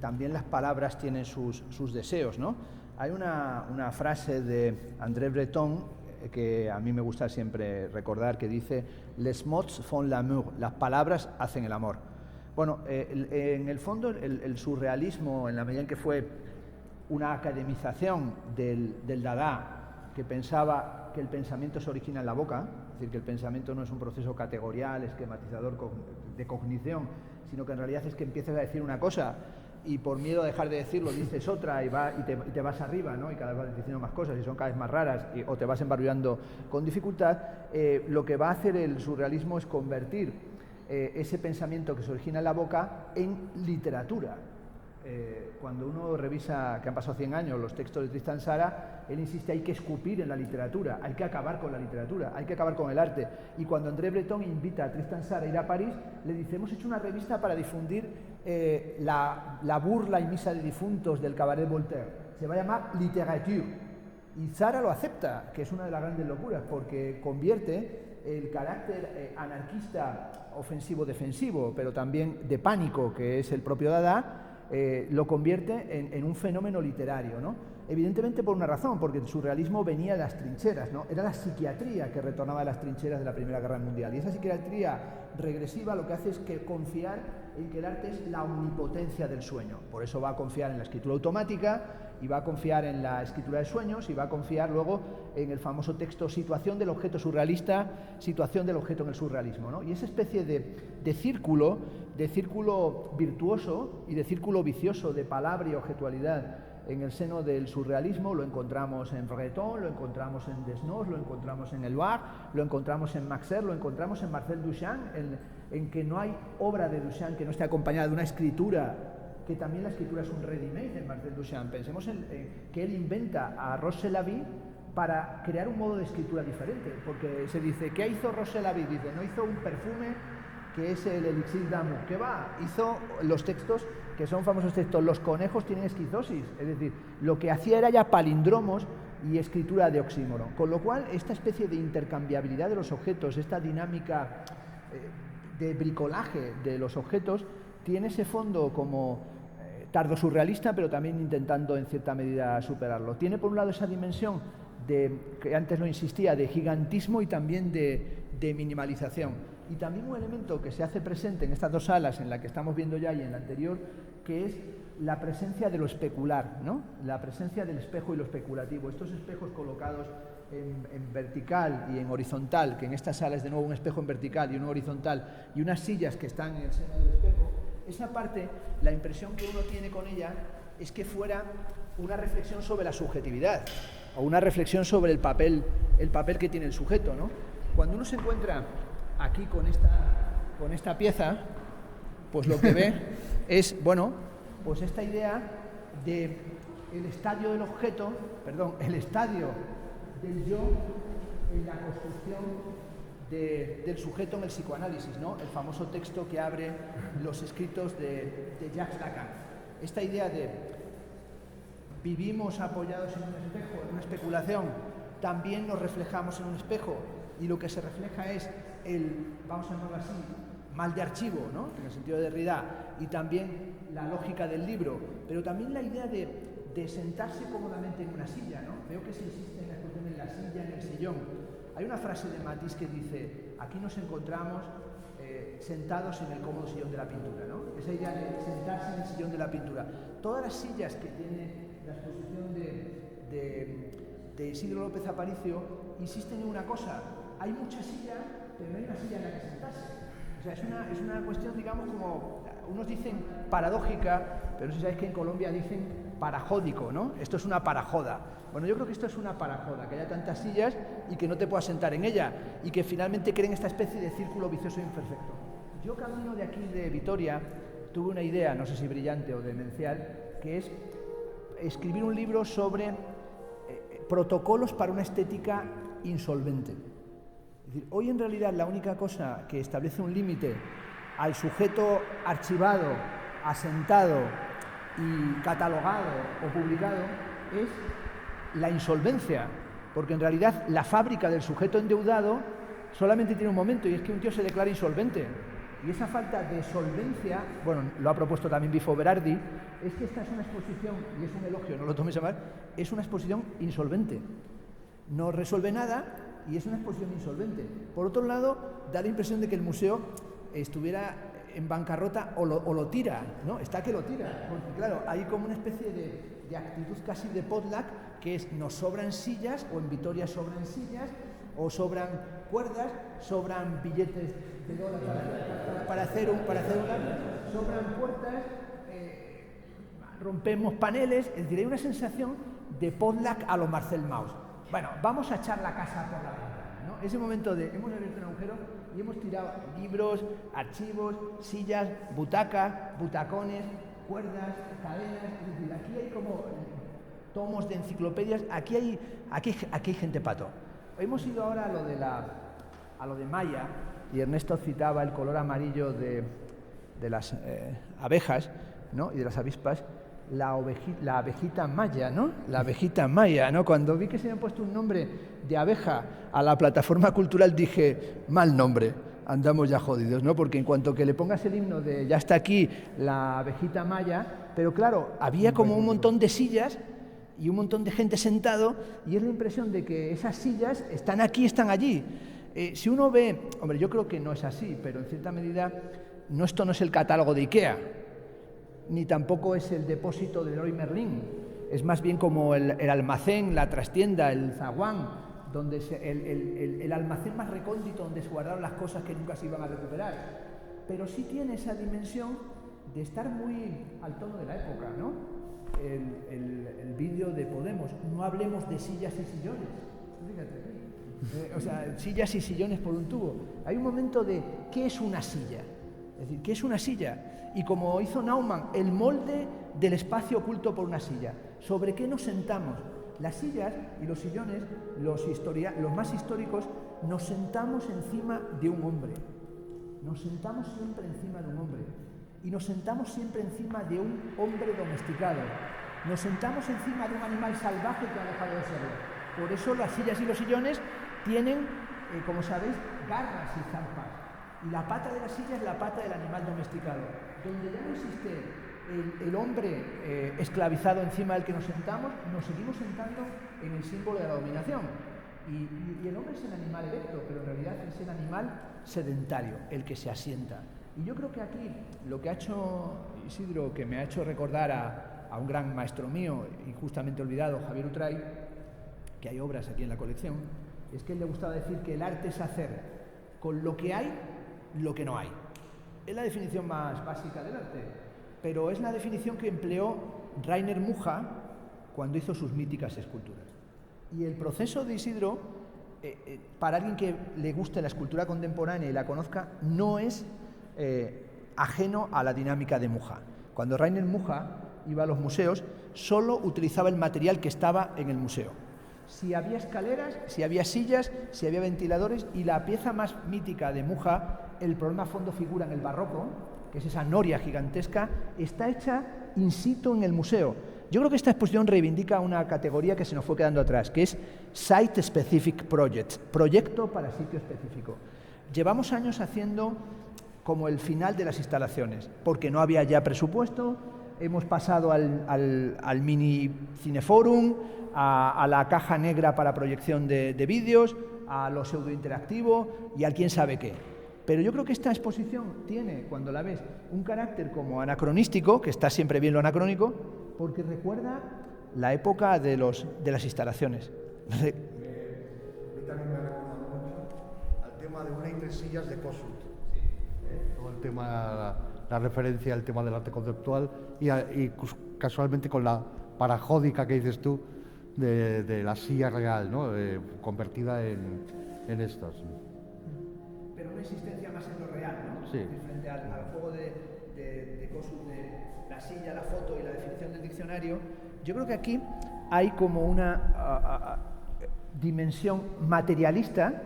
también las palabras tienen sus deseos, ¿no? Hay una frase de André Breton que a mí me gusta siempre recordar, que dice: les mots font l'amour, las palabras hacen el amor. Bueno, en el fondo el surrealismo, en la medida en que fue una academización del Dada, que pensaba que el pensamiento se origina en la boca, es decir, que el pensamiento no es un proceso categorial, esquematizador de cognición, sino que en realidad es que empiezas a decir una cosa y por miedo a dejar de decirlo dices otra y te vas arriba, ¿no? Y cada vez vas diciendo más cosas y son cada vez más raras o te vas embarullando con dificultad. Lo que va a hacer el surrealismo es convertir ese pensamiento que se origina en la boca en literatura. Cuando uno revisa, que han pasado 100 años, los textos de Tristan Tzara, él insiste: hay que escupir en la literatura, hay que acabar con la literatura, hay que acabar con el arte. Y cuando André Breton invita a Tristan Tzara a ir a París, le dice: hemos hecho una revista para difundir la burla y misa de difuntos del Cabaret Voltaire, se va a llamar Literature. Y Tzara lo acepta, que es una de las grandes locuras, porque convierte el carácter anarquista ofensivo-defensivo, pero también de pánico, que es el propio Dada, lo convierte en un fenómeno literario, ¿no? Evidentemente por una razón, porque el surrealismo venía de las trincheras, ¿no? Era la psiquiatría que retornaba de las trincheras de la Primera Guerra Mundial. Y esa psiquiatría regresiva lo que hace es confiar en que el arte es la omnipotencia del sueño. Por eso va a confiar en la escritura automática y va a confiar en la escritura de sueños y va a confiar luego en el famoso texto Situación del objeto surrealista, situación del objeto en el surrealismo, ¿no? Y esa especie de círculo virtuoso y de círculo vicioso de palabra y objetualidad en el seno del surrealismo lo encontramos en Breton, lo encontramos en Desnos, lo encontramos en Éluard, lo encontramos en Maxer, lo encontramos en Marcel Duchamp, en que no hay obra de Duchamp que no esté acompañada de una escritura, que también la escritura es un ready-made de Marcel Duchamp. Pensemos en que él inventa a Roche-Lavie para crear un modo de escritura diferente, porque se dice: ¿qué hizo Roche-Lavie? Dice: no hizo un perfume que es el elixir d'amour. ¿Qué va? Hizo los textos que son famosos textos: los conejos tienen esquizosis. Es decir, lo que hacía era ya palindromos y escritura de oxímoron. Con lo cual, esta especie de intercambiabilidad de los objetos, esta dinámica de bricolaje de los objetos, tiene ese fondo como tardo surrealista, pero también intentando en cierta medida superarlo. Tiene por un lado esa dimensión que antes lo insistía, de gigantismo y también de minimalización. Y también un elemento que se hace presente en estas dos salas, en la que estamos viendo ya y en la anterior, que es la presencia de lo especular, ¿no? La presencia del espejo y lo especulativo. Estos espejos colocados en vertical y en horizontal, que en esta sala es de nuevo un espejo en vertical y uno horizontal, y unas sillas que están en el seno del espejo, esa parte, la impresión que uno tiene con ella es que fuera una reflexión sobre la subjetividad o una reflexión sobre el papel que tiene el sujeto, ¿no? Cuando uno se encuentra aquí con con esta pieza, pues lo que ve es, bueno, pues esta idea de el estadio del objeto, perdón, el estadio del yo en la construcción del sujeto en el psicoanálisis, ¿no? El famoso texto que abre los escritos de Jacques Lacan. Esta idea de vivimos apoyados en un espejo, en una especulación, también nos reflejamos en un espejo, y lo que se refleja es el, vamos a llamarlo así, mal de archivo, ¿no? En el sentido de Derrida, y también la lógica del libro, pero también la idea de sentarse cómodamente en una silla, ¿no? Veo que se insiste en la cuestión en la silla, en el sillón. Hay una frase de Matisse que dice, aquí nos encontramos sentados en el cómodo sillón de la pintura, ¿no? Esa idea de sentarse en el sillón de la pintura. Todas las sillas que tiene la exposición de Isidro López Aparicio insisten en una cosa, hay muchas sillas, pero no hay una silla en la que sentarse. O sea, es una cuestión, digamos, como unos dicen paradójica, pero no sé si sabéis que en Colombia dicen parajódico, ¿no? Esto es una parajoda. Bueno, yo creo que esto es una parajoda, que haya tantas sillas y que no te puedas sentar en ella, y que finalmente creen esta especie de círculo vicioso e imperfecto. Yo, camino de aquí de Vitoria, tuve una idea, no sé si brillante o demencial, que es escribir un libro sobre protocolos para una estética insolvente. Es decir, hoy en realidad la única cosa que establece un límite al sujeto archivado, asentado y catalogado o publicado es la insolvencia, porque en realidad la fábrica del sujeto endeudado solamente tiene un momento, y es que un tío se declara insolvente. Y esa falta de solvencia, bueno, lo ha propuesto también Bifo Berardi, es que esta es una exposición, y es un elogio, no lo tomes a mal, es una exposición insolvente. No resuelve nada y es una exposición insolvente. Por otro lado, da la impresión de que el museo estuviera en bancarrota o lo tira, ¿no? Está que lo tira, porque claro, hay como una especie de actitud casi de potluck, que es nos sobran sillas, o en Vitoria sobran sillas, o sobran cuerdas, sobran billetes de dólar para hacer un sobran puertas, rompemos paneles, es decir, hay una sensación de potluck a lo Marcel Mauss. Bueno, vamos a echar la casa por la ventana, ¿no? Ese momento de hemos abierto un agujero y hemos tirado libros, archivos, sillas, butacas, butacones, cuerdas, cadenas, es decir, aquí hay como tomos de enciclopedias, aquí hay gente pato. Hemos ido ahora a lo de Maya, y Ernesto citaba el color amarillo de las abejas, ¿no? Y de las avispas, la abejita maya, ¿no? La abejita maya, ¿no? Cuando vi que se habían puesto un nombre de abeja a la plataforma cultural dije, mal nombre, andamos ya jodidos, ¿no? Porque en cuanto que le pongas el himno de ya está aquí la abejita maya, pero claro, había como un montón de sillas y un montón de gente sentado, y es la impresión de que esas sillas están aquí, están allí. Si uno ve, hombre, yo creo que no es así, pero en cierta medida esto no es el catálogo de IKEA, ni tampoco es el depósito de Leroy Merlin, es más bien como el almacén, la trastienda, el zaguán, donde el almacén más recóndito donde se guardaron las cosas que nunca se iban a recuperar. Pero sí tiene esa dimensión de estar muy al tono de la época, ¿no? El vídeo de Podemos, no hablemos de sillas y sillones. Fíjate, o sea, sillas y sillones por un tubo. Hay un momento de ¿qué es una silla? Es decir, ¿qué es una silla? Y como hizo Naumann, el molde del espacio oculto por una silla. ¿Sobre qué nos sentamos? Las sillas y los sillones, los más históricos, nos sentamos encima de un hombre. Nos sentamos siempre encima de un hombre. Y nos sentamos siempre encima de un hombre domesticado. Nos sentamos encima de un animal salvaje que ha dejado de serlo. Por eso las sillas y los sillones tienen, como sabéis, garras y zampas. Y la pata de la silla es la pata del animal domesticado. Donde ya no existe el hombre esclavizado encima del que nos sentamos, nos seguimos sentando en el símbolo de la dominación. Y el hombre es el animal erecto, pero en realidad es el animal sedentario, el que se asienta. Y yo creo que aquí lo que ha hecho Isidro, que me ha hecho recordar a un gran maestro mío, injustamente olvidado, Javier Utray, que hay obras aquí en la colección, es que él le gustaba decir que el arte es hacer con lo que hay lo que no hay. Es la definición más básica del arte, pero es la definición que empleó Rainer Mucha cuando hizo sus míticas esculturas. Y el proceso de Isidro, para alguien que le guste la escultura contemporánea y la conozca, no es ajeno a la dinámica de Mucha. Cuando Rainer Mucha iba a los museos, solo utilizaba el material que estaba en el museo. Si había escaleras, si había sillas, si había ventiladores, y la pieza más mítica de Mucha, el problema fondo figura en el barroco, que es esa noria gigantesca, está hecha in situ en el museo. Yo creo que esta exposición reivindica una categoría que se nos fue quedando atrás, que es Site Specific Project, proyecto para sitio específico. Llevamos años haciendo como el final de las instalaciones, porque no había ya presupuesto. Hemos pasado al mini cineforum, a la caja negra para proyección de vídeos, a lo pseudointeractivo y al quién sabe qué. Pero yo creo que esta exposición tiene, cuando la ves, un carácter como anacronístico, que está siempre bien lo anacrónico, porque recuerda la época de las instalaciones. A mí también me recuerda mucho al tema de una y tres sillas de Kossuth. Todo el tema, la referencia al tema del arte conceptual y casualmente con la parajódica que dices tú de la silla real, ¿no? Convertida en estas. Pero una existencia más en lo real, ¿no? Sí. Frente al juego de Kossuth, de la silla, la foto y la definición del diccionario, yo creo que aquí hay como una dimensión materialista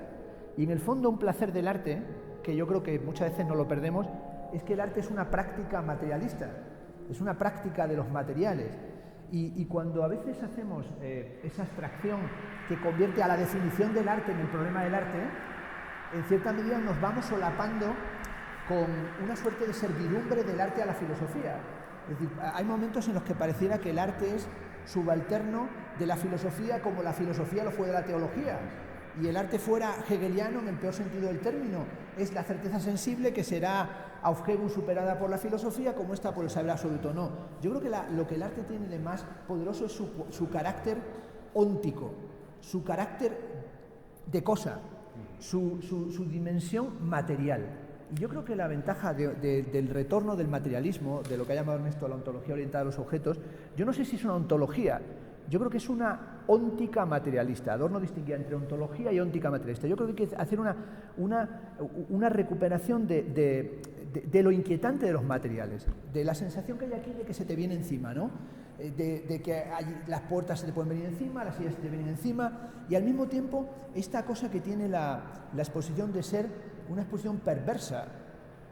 y en el fondo un placer del arte, que yo creo que muchas veces no lo perdemos, es que el arte es una práctica materialista, es una práctica de los materiales. Y cuando a veces hacemos esa abstracción que convierte a la definición del arte en el problema del arte, en cierta medida nos vamos solapando con una suerte de servidumbre del arte a la filosofía. Es decir, hay momentos en los que pareciera que el arte es subalterno de la filosofía como la filosofía lo fue de la teología. Y el arte fuera hegeliano en el peor sentido del término. Es la certeza sensible que será Aufhebung superada por la filosofía como esta por el saber absoluto. No. Yo creo que lo que el arte tiene de más poderoso es su carácter óntico, su carácter de cosa, su dimensión material. Y yo creo que la ventaja del retorno del materialismo, de lo que ha llamado Ernesto la ontología orientada a los objetos, yo no sé si es una ontología, yo creo que es una óntica materialista. Adorno distinguía entre ontología y óntica materialista. Yo creo que hay que hacer una recuperación de lo inquietante de los materiales, de la sensación que hay aquí de que se te viene encima, ¿no? De que las puertas se te pueden venir encima, las sillas se te vienen encima, y al mismo tiempo esta cosa que tiene la exposición de ser una exposición perversa,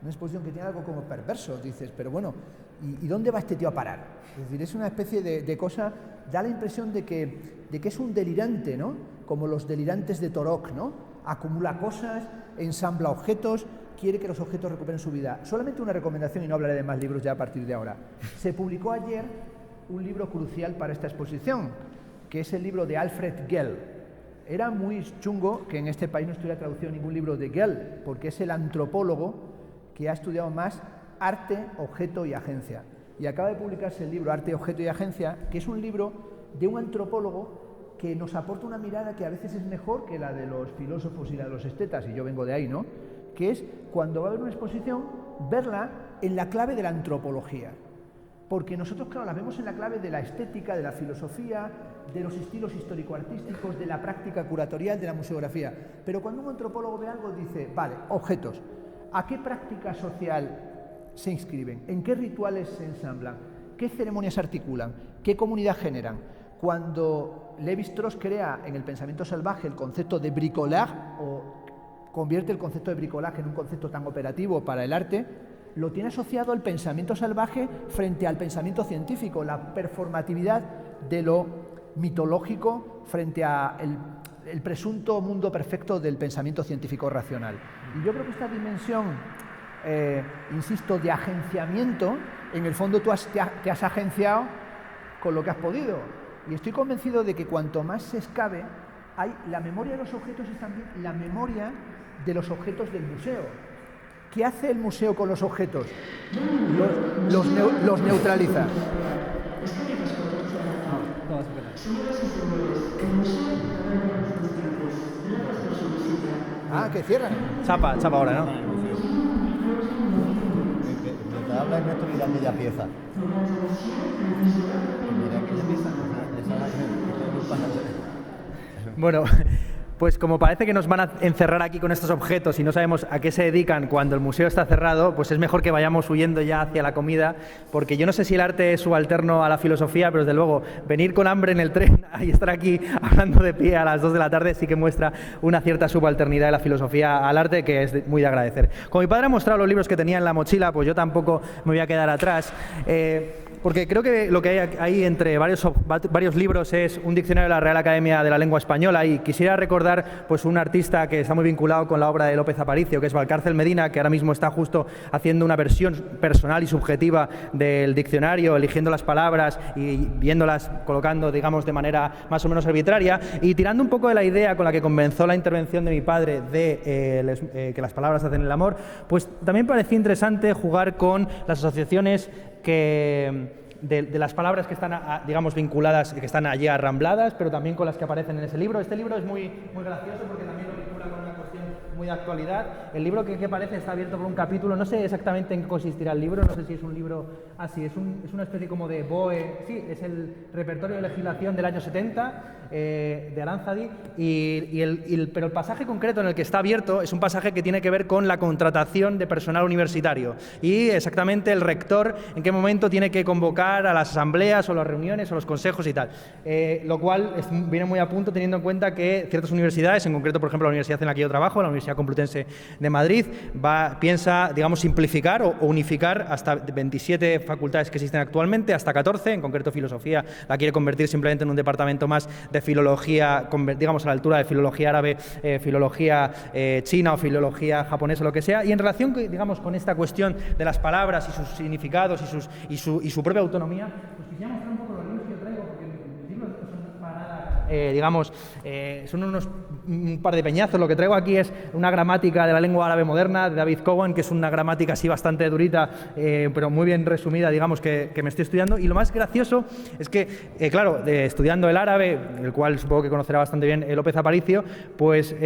una exposición que tiene algo como perverso. Dices, pero bueno, ¿y dónde va este tío a parar? Es decir, es una especie de cosa, da la impresión de que es un delirante, ¿no? Como los delirantes de Torok, ¿no? Acumula cosas, ensambla objetos, quiere que los objetos recuperen su vida. Solamente una recomendación, y no hablaré de más libros ya a partir de ahora. Se publicó ayer un libro crucial para esta exposición, que es el libro de Alfred Gell. Era muy chungo que en este país no estuviera traducido ningún libro de Gell, porque es el antropólogo que ha estudiado más arte, objeto y agencia. Y acaba de publicarse el libro Arte, Objeto y Agencia, que es un libro de un antropólogo que nos aporta una mirada que a veces es mejor que la de los filósofos y la de los estetas, y yo vengo de ahí, ¿no? Que es, cuando va a haber una exposición, verla en la clave de la antropología. Porque nosotros, claro, la vemos en la clave de la estética, de la filosofía, de los estilos histórico-artísticos, de la práctica curatorial, de la museografía. Pero cuando un antropólogo ve algo, dice, vale, objetos, ¿a qué práctica social se inscriben? ¿En qué rituales se ensamblan? ¿Qué ceremonias articulan? ¿Qué comunidad generan? Cuando Lévi-Strauss crea en el pensamiento salvaje el concepto de bricolage, o convierte el concepto de bricolaje en un concepto tan operativo para el arte, lo tiene asociado al pensamiento salvaje frente al pensamiento científico, la performatividad de lo mitológico frente a el presunto mundo perfecto del pensamiento científico racional. Y yo creo que esta dimensión, insisto, de agenciamiento, en el fondo tú te has agenciado con lo que has podido. Y estoy convencido de que cuanto más se excave, la memoria de los objetos es también la memoria de los objetos del museo. ¿Qué hace el museo con los objetos? Los neutraliza. Ah, que cierran. Chapa ahora, ¿no? Mientras habla Ernesto, mira aquella pieza. Bueno, Pues como parece que nos van a encerrar aquí con estos objetos y no sabemos a qué se dedican cuando el museo está cerrado, pues es mejor que vayamos huyendo ya hacia la comida, porque yo no sé si el arte es subalterno a la filosofía, pero desde luego venir con hambre en el tren y estar aquí hablando de pie a las 2 de la tarde sí que muestra una cierta subalternidad de la filosofía al arte que es muy de agradecer. Como mi padre ha mostrado los libros que tenía en la mochila, pues yo tampoco me voy a quedar atrás. Porque creo que lo que hay ahí entre varios libros es un diccionario de la Real Academia de la Lengua Española, y quisiera recordar pues un artista que está muy vinculado con la obra de López Aparicio, que es Valcárcel Medina, que ahora mismo está justo haciendo una versión personal y subjetiva del diccionario, eligiendo las palabras y viéndolas, colocando, digamos, de manera más o menos arbitraria, y tirando un poco de la idea con la que comenzó la intervención de mi padre de que las palabras hacen el amor, pues también parecía interesante jugar con las asociaciones de las palabras que están, digamos, vinculadas, que están allí arrambladas, pero también con las que aparecen en ese libro. Este libro es muy gracioso porque también lo vincula con una cuestión muy de actualidad. El libro que parece está abierto por un capítulo, no sé exactamente en qué consistirá el libro, no sé si es un libro, es una especie como de BOE, sí, es el repertorio de legislación del año 70, de Aranzadi, pero el pasaje concreto en el que está abierto es un pasaje que tiene que ver con la contratación de personal universitario y exactamente el rector en qué momento tiene que convocar a las asambleas o las reuniones o los consejos y tal. Lo cual viene muy a punto teniendo en cuenta que ciertas universidades, en concreto, por ejemplo, la universidad en la que yo trabajo, la Universidad Complutense de Madrid, piensa, digamos, simplificar o unificar hasta 27 facultades que existen actualmente, hasta 14, en concreto filosofía la quiere convertir simplemente en un departamento más de filología, digamos, a la altura de filología árabe, filología china o filología japonesa, lo que sea, y en relación, digamos, con esta cuestión de las palabras y sus significados y su propia autonomía, pues quisiera mostrar un poco los libros que yo traigo, porque los libros no son para nada, digamos, son un par de peñazos. Lo que traigo aquí es una gramática de la lengua árabe moderna de David Cowan, que es una gramática así bastante durita, pero muy bien resumida, digamos, que me estoy estudiando. Y lo más gracioso es que, claro, estudiando el árabe, el cual supongo que conocerá bastante bien López Aparicio, pues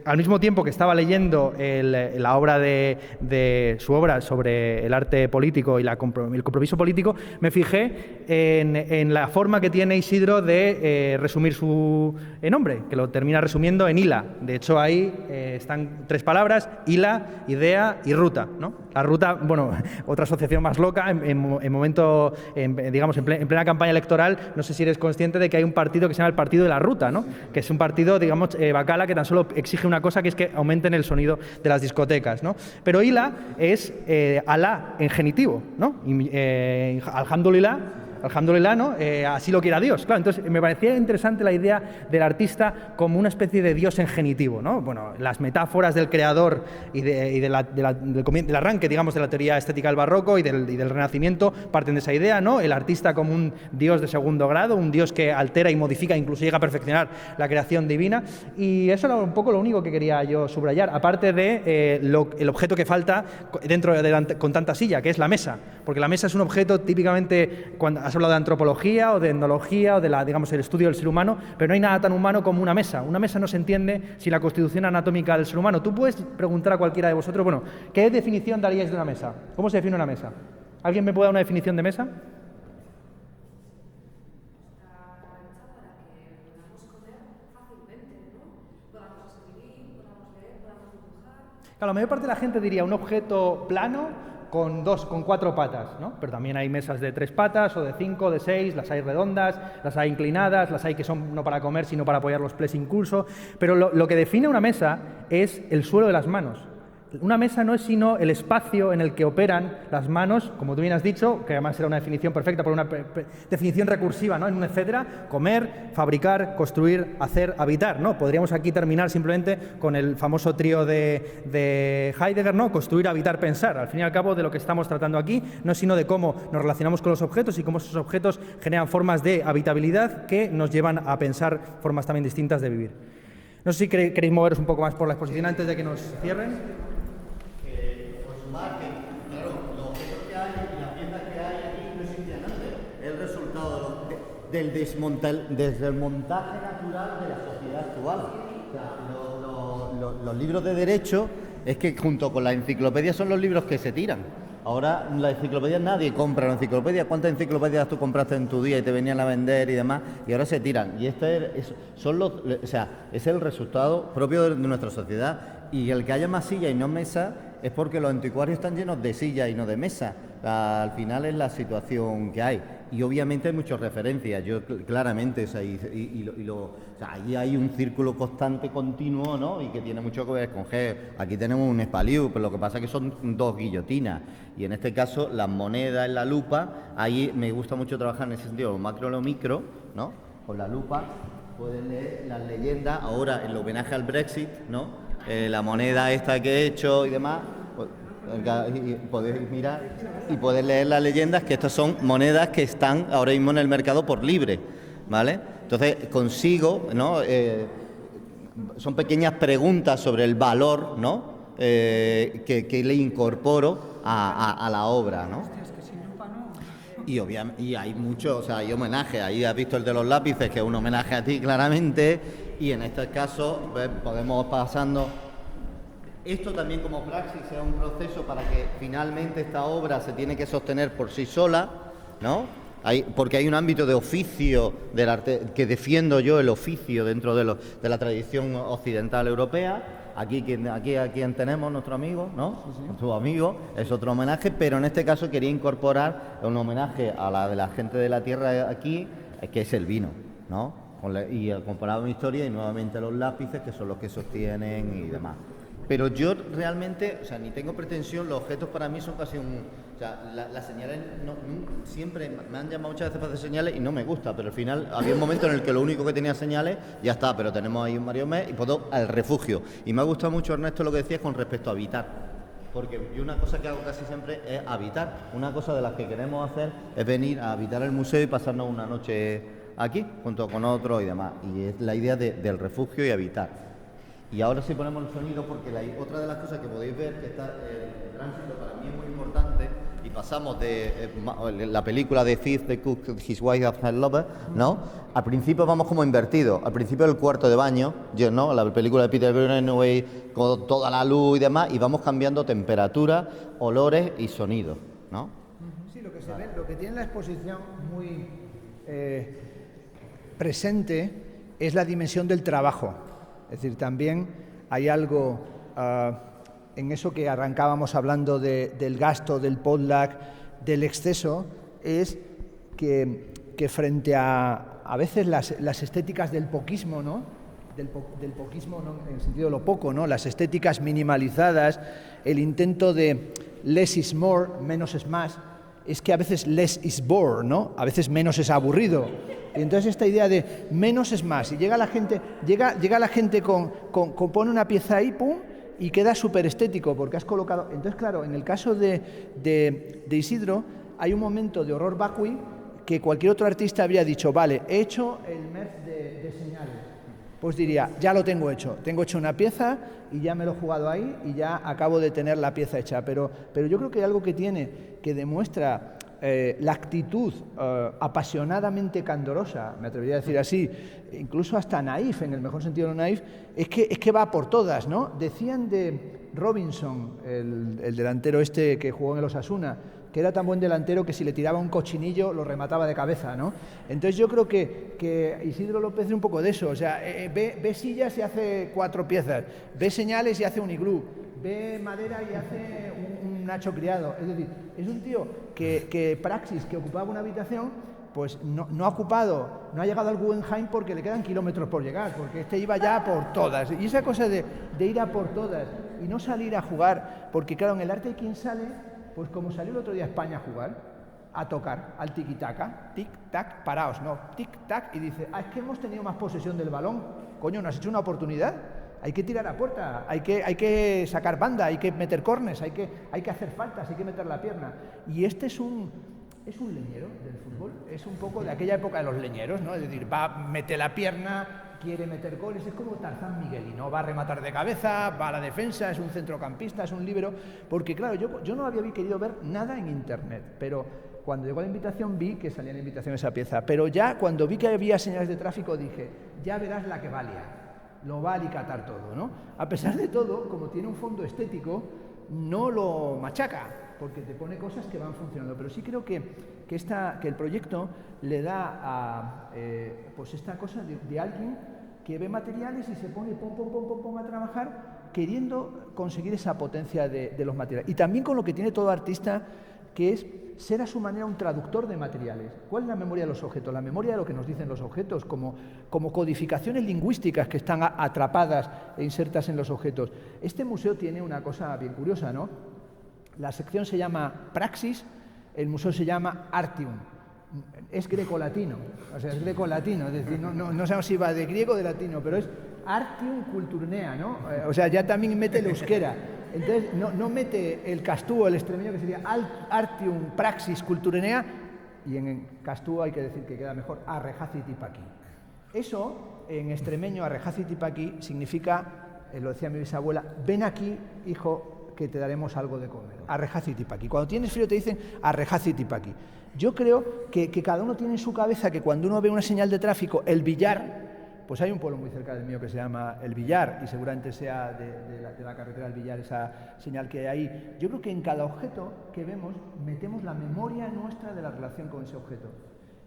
al mismo tiempo que estaba leyendo la obra de su obra sobre el arte político y el compromiso político, me fijé en la forma que tiene Isidro de resumir su nombre, que lo termina resumiendo en Ila. De hecho, ahí están 3 palabras: Ila, idea y ruta, ¿no? La ruta, bueno, otra asociación más loca, digamos, en plena campaña electoral, no sé si eres consciente de que hay un partido que se llama el Partido de la Ruta, ¿no? Que es un partido, digamos, bacala, que tan solo exige una cosa, que es que aumenten el sonido de las discotecas, ¿no? Pero Ila es Alá en genitivo, ¿no? Alhamdulillah, ¿no? Así lo quiera Dios. Claro, entonces me parecía interesante la idea del artista como una especie de Dios en genitivo, ¿no? Bueno, las metáforas del creador y del arranque, digamos, de la teoría estética del barroco y del Renacimiento parten de esa idea, ¿no? El artista como un Dios de segundo grado, un Dios que altera y modifica, incluso llega a perfeccionar la creación divina. Y eso era un poco lo único que quería yo subrayar, aparte de el objeto que falta dentro con tanta silla, que es la mesa, porque la mesa es un objeto típicamente, cuando has hablado de antropología o de etnología o de digamos, el estudio del ser humano, pero no hay nada tan humano como una mesa. Una mesa no se entiende sin la constitución anatómica del ser humano. Tú puedes preguntar a cualquiera de vosotros, bueno, ¿qué definición daríais de una mesa? ¿Cómo se define una mesa? ¿Alguien me puede dar una definición de mesa? Claro, la mayor parte de la gente diría un objeto plano con 4 patas, ¿no? Pero también hay mesas de 3 patas o de 5, de 6, las hay redondas, las hay inclinadas, las hay que son no para comer sino para apoyar los pies incluso. Pero lo que define una mesa es el suelo de las manos. Una mesa no es sino el espacio en el que operan las manos, como tú bien has dicho, que además era una definición perfecta por una definición recursiva, ¿no? En un etcétera: comer, fabricar, construir, hacer, habitar, ¿no? Podríamos aquí terminar simplemente con el famoso trío de Heidegger, ¿no? Construir, habitar, pensar. Al fin y al cabo, de lo que estamos tratando aquí no es sino de cómo nos relacionamos con los objetos y cómo esos objetos generan formas de habitabilidad que nos llevan a pensar formas también distintas de vivir. No sé si queréis moveros un poco más por la exposición antes de que nos cierren. Claro, los objetos que hay y las piezas que hay aquí no existían antes. Es el resultado del desmontaje natural de la sociedad actual. O sea, los libros de derecho es que junto con la enciclopedia son los libros que se tiran. Ahora la enciclopedia, nadie compra la enciclopedia. ¿Cuántas enciclopedias tú compraste en tu día y te venían a vender y demás? Y ahora se tiran. Y es el resultado propio de nuestra sociedad. Y el que haya más sillas y no mesas es porque los anticuarios están llenos de sillas y no de mesas. Al final es la situación que hay. Y obviamente hay muchas referencias, yo claramente, o sea, ahí hay un círculo constante, continuo, ¿no? Y que tiene mucho que ver con aquí tenemos un espaliu, pero lo que pasa es que son dos guillotinas. Y en este caso, las monedas en la lupa, ahí me gusta mucho trabajar en ese sentido, lo macro y lo micro, ¿no? Con la lupa pueden leer las leyendas, ahora en el homenaje al Brexit, ¿no? La moneda esta que he hecho y demás. Y podéis mirar y podéis leer las leyendas, que estas son monedas que están ahora mismo en el mercado por libre, ¿vale? Entonces consigo, ¿no? Son pequeñas preguntas sobre el valor, ¿no? Que le incorporo a la obra, ¿no? Y obviamente, y hay mucho, o sea, hay homenaje. Ahí has visto el de los lápices, que es un homenaje a ti claramente, y en este caso pues, podemos pasando. Esto también como praxis es un proceso para que finalmente esta obra se tiene que sostener por sí sola, ¿no? Porque hay un ámbito de oficio del arte, que defiendo yo el oficio dentro de la tradición occidental europea. Aquí quien tenemos, nuestro amigo, ¿no? Nuestro amigo, es otro homenaje, pero en este caso quería incorporar un homenaje a la de la gente de la tierra aquí, que es el vino, ¿no? Y comparado mi historia y nuevamente los lápices, que son los que sostienen y demás. Pero yo realmente, o sea, ni tengo pretensión, los objetos para mí son casi o sea, las señales siempre me han llamado muchas veces para hacer señales y no me gusta, pero al final había un momento en el que lo único que tenía señales, ya está, pero tenemos ahí un Mario Mes y puedo al refugio. Y me ha gustado mucho, Ernesto, lo que decías con respecto a habitar. Porque yo una cosa que hago casi siempre es habitar. Una cosa de las que queremos hacer es venir a habitar el museo y pasarnos una noche aquí, junto con otros y demás. Y es la idea del refugio y habitar. Y ahora sí ponemos el sonido, porque otra de las cosas que podéis ver, que está el tránsito para mí es muy importante, y pasamos de la película de Thief, The Cook, His Wife and Her Lover, ¿no? Al principio vamos como invertidos, al principio el cuarto de baño, ¿no? La película de Peter Greenaway con toda la luz y demás, y vamos cambiando temperatura, olores y sonidos, ¿no? Sí, lo que se ve, lo que tiene la exposición muy presente es la dimensión del trabajo. Es decir, también hay algo en eso que arrancábamos hablando del gasto, del potluck, del exceso, es que frente a veces las estéticas del poquismo, ¿no? Del poquismo, ¿no? En el sentido de lo poco, ¿no? Las estéticas minimalizadas, el intento de less is more, menos es más, es que a veces less is bore, ¿no? A veces menos es aburrido. Y entonces esta idea de menos es más, y llega la gente pone una pieza ahí, pum, y queda súper estético, porque has colocado. Entonces, claro, en el caso de Isidro, hay un momento de horror vacui que cualquier otro artista habría dicho, vale, he hecho el merge de señales. Pues diría, ya lo tengo hecho una pieza y ya me lo he jugado ahí y ya acabo de tener la pieza hecha. Pero yo creo que hay algo que demuestra la actitud apasionadamente candorosa, me atrevería a decir así, incluso hasta naif, en el mejor sentido de lo naif, es que va por todas, ¿no? Decían de Robinson, el delantero este que jugó en el Osasuna, que era tan buen delantero que si le tiraba un cochinillo lo remataba de cabeza, ¿no? Entonces yo creo que Isidro López es un poco de eso, o sea, ve sillas y hace 4 piezas, ve señales y hace un iglú, ve madera y hace un Nacho criado. Es decir, es un tío que Praxis, que ocupaba una habitación, pues no ha llegado al Guggenheim porque le quedan kilómetros por llegar, porque este iba ya por todas. Y esa cosa de ir a por todas y no salir a jugar, porque claro, en el arte hay quien sale, pues como salió el otro día a España a jugar, a tocar, al tiki-taka, tic-tac, paraos, no, tic-tac, y dice, es que hemos tenido más posesión del balón, coño, ¿no has hecho una oportunidad? Hay que tirar a puerta, hay que sacar banda, hay que meter cornes, hay que hacer faltas, hay que meter la pierna. Y este es un leñero del fútbol, es un poco de aquella época de los leñeros, ¿no? Es decir, mete la pierna, quiere meter goles, es como Tarzán Miguel, y no va a rematar de cabeza, va a la defensa, es un centrocampista, es un líbero, porque claro, yo no había querido ver nada en internet, pero cuando llegó la invitación vi que salía la invitación esa pieza, pero ya cuando vi que había señales de tráfico dije, ya verás la que valía, lo va a alicatar todo, ¿no? A pesar de todo, como tiene un fondo estético, no lo machaca. porque te pone cosas que van funcionando. Pero sí creo que el proyecto le da pues esta cosa de alguien que ve materiales y se pone pum, a trabajar queriendo conseguir esa potencia de los materiales. Y también con lo que tiene todo artista, que es ser a su manera un traductor de materiales. ¿Cuál es la memoria de los objetos? La memoria de lo que nos dicen los objetos, como codificaciones lingüísticas que están atrapadas e insertas en los objetos. Este museo tiene una cosa bien curiosa, ¿no? La sección se llama Praxis, el museo se llama Artium. Es grecolatino, o sea, es grecolatino, es decir, no sabemos si va de griego o de latino, pero es Artium Culturnea, ¿no? O sea, ya también mete el euskera. Entonces, no mete el castúo, el extremeño, que sería Artium Praxis Culturnea, y en castúo hay que decir que queda mejor Arrejacitipaqui. Eso, en extremeño, Arrejacitipaqui, significa, lo decía mi bisabuela, ven aquí, hijo, que te daremos algo de comer. Arrejacitipaqui. Cuando tienes frío te dicen Arrejacitipaqui. Yo creo que cada uno tiene en su cabeza que cuando uno ve una señal de tráfico, el Villar, pues hay un pueblo muy cerca del mío que se llama El Villar, y seguramente sea de la carretera del Villar esa señal que hay ahí. Yo creo que en cada objeto que vemos metemos la memoria nuestra de la relación con ese objeto.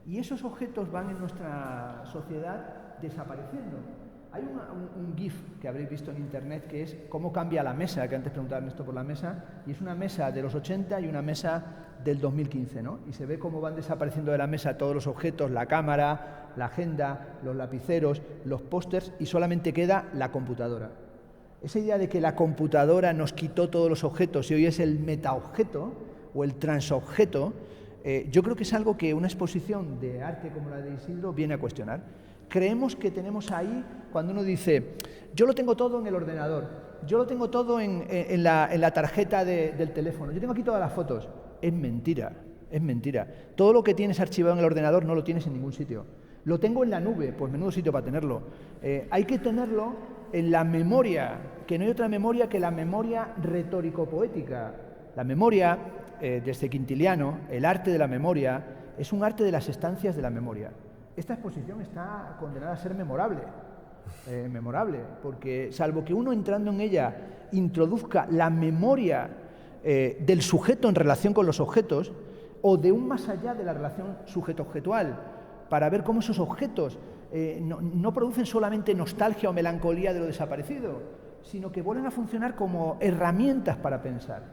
Y esos objetos van en nuestra sociedad desapareciendo. Hay un GIF que habréis visto en internet que es cómo cambia la mesa, que antes preguntaban esto por la mesa, y es una mesa de los 80 y una mesa del 2015, ¿no? Y se ve cómo van desapareciendo de la mesa todos los objetos, la cámara, la agenda, los lapiceros, los pósters, y solamente queda la computadora. Esa idea de que la computadora nos quitó todos los objetos y hoy es el metaobjeto o el transobjeto, yo creo que es algo que una exposición de arte como la de Isildo viene a cuestionar. Creemos que tenemos ahí, cuando uno dice, yo lo tengo todo en el ordenador, yo lo tengo todo en la tarjeta del teléfono, yo tengo aquí todas las fotos. Es mentira, es mentira. Todo lo que tienes archivado en el ordenador no lo tienes en ningún sitio. Lo tengo en la nube, pues menudo sitio para tenerlo. Hay que tenerlo en la memoria, que no hay otra memoria que la memoria retórico-poética. La memoria, desde Quintiliano, el arte de la memoria, es un arte de las estancias de la memoria. Esta exposición está condenada a ser memorable, porque salvo que uno entrando en ella introduzca la memoria del sujeto en relación con los objetos, o de un más allá de la relación sujeto-objetual, para ver cómo esos objetos no producen solamente nostalgia o melancolía de lo desaparecido, sino que vuelven a funcionar como herramientas para pensar.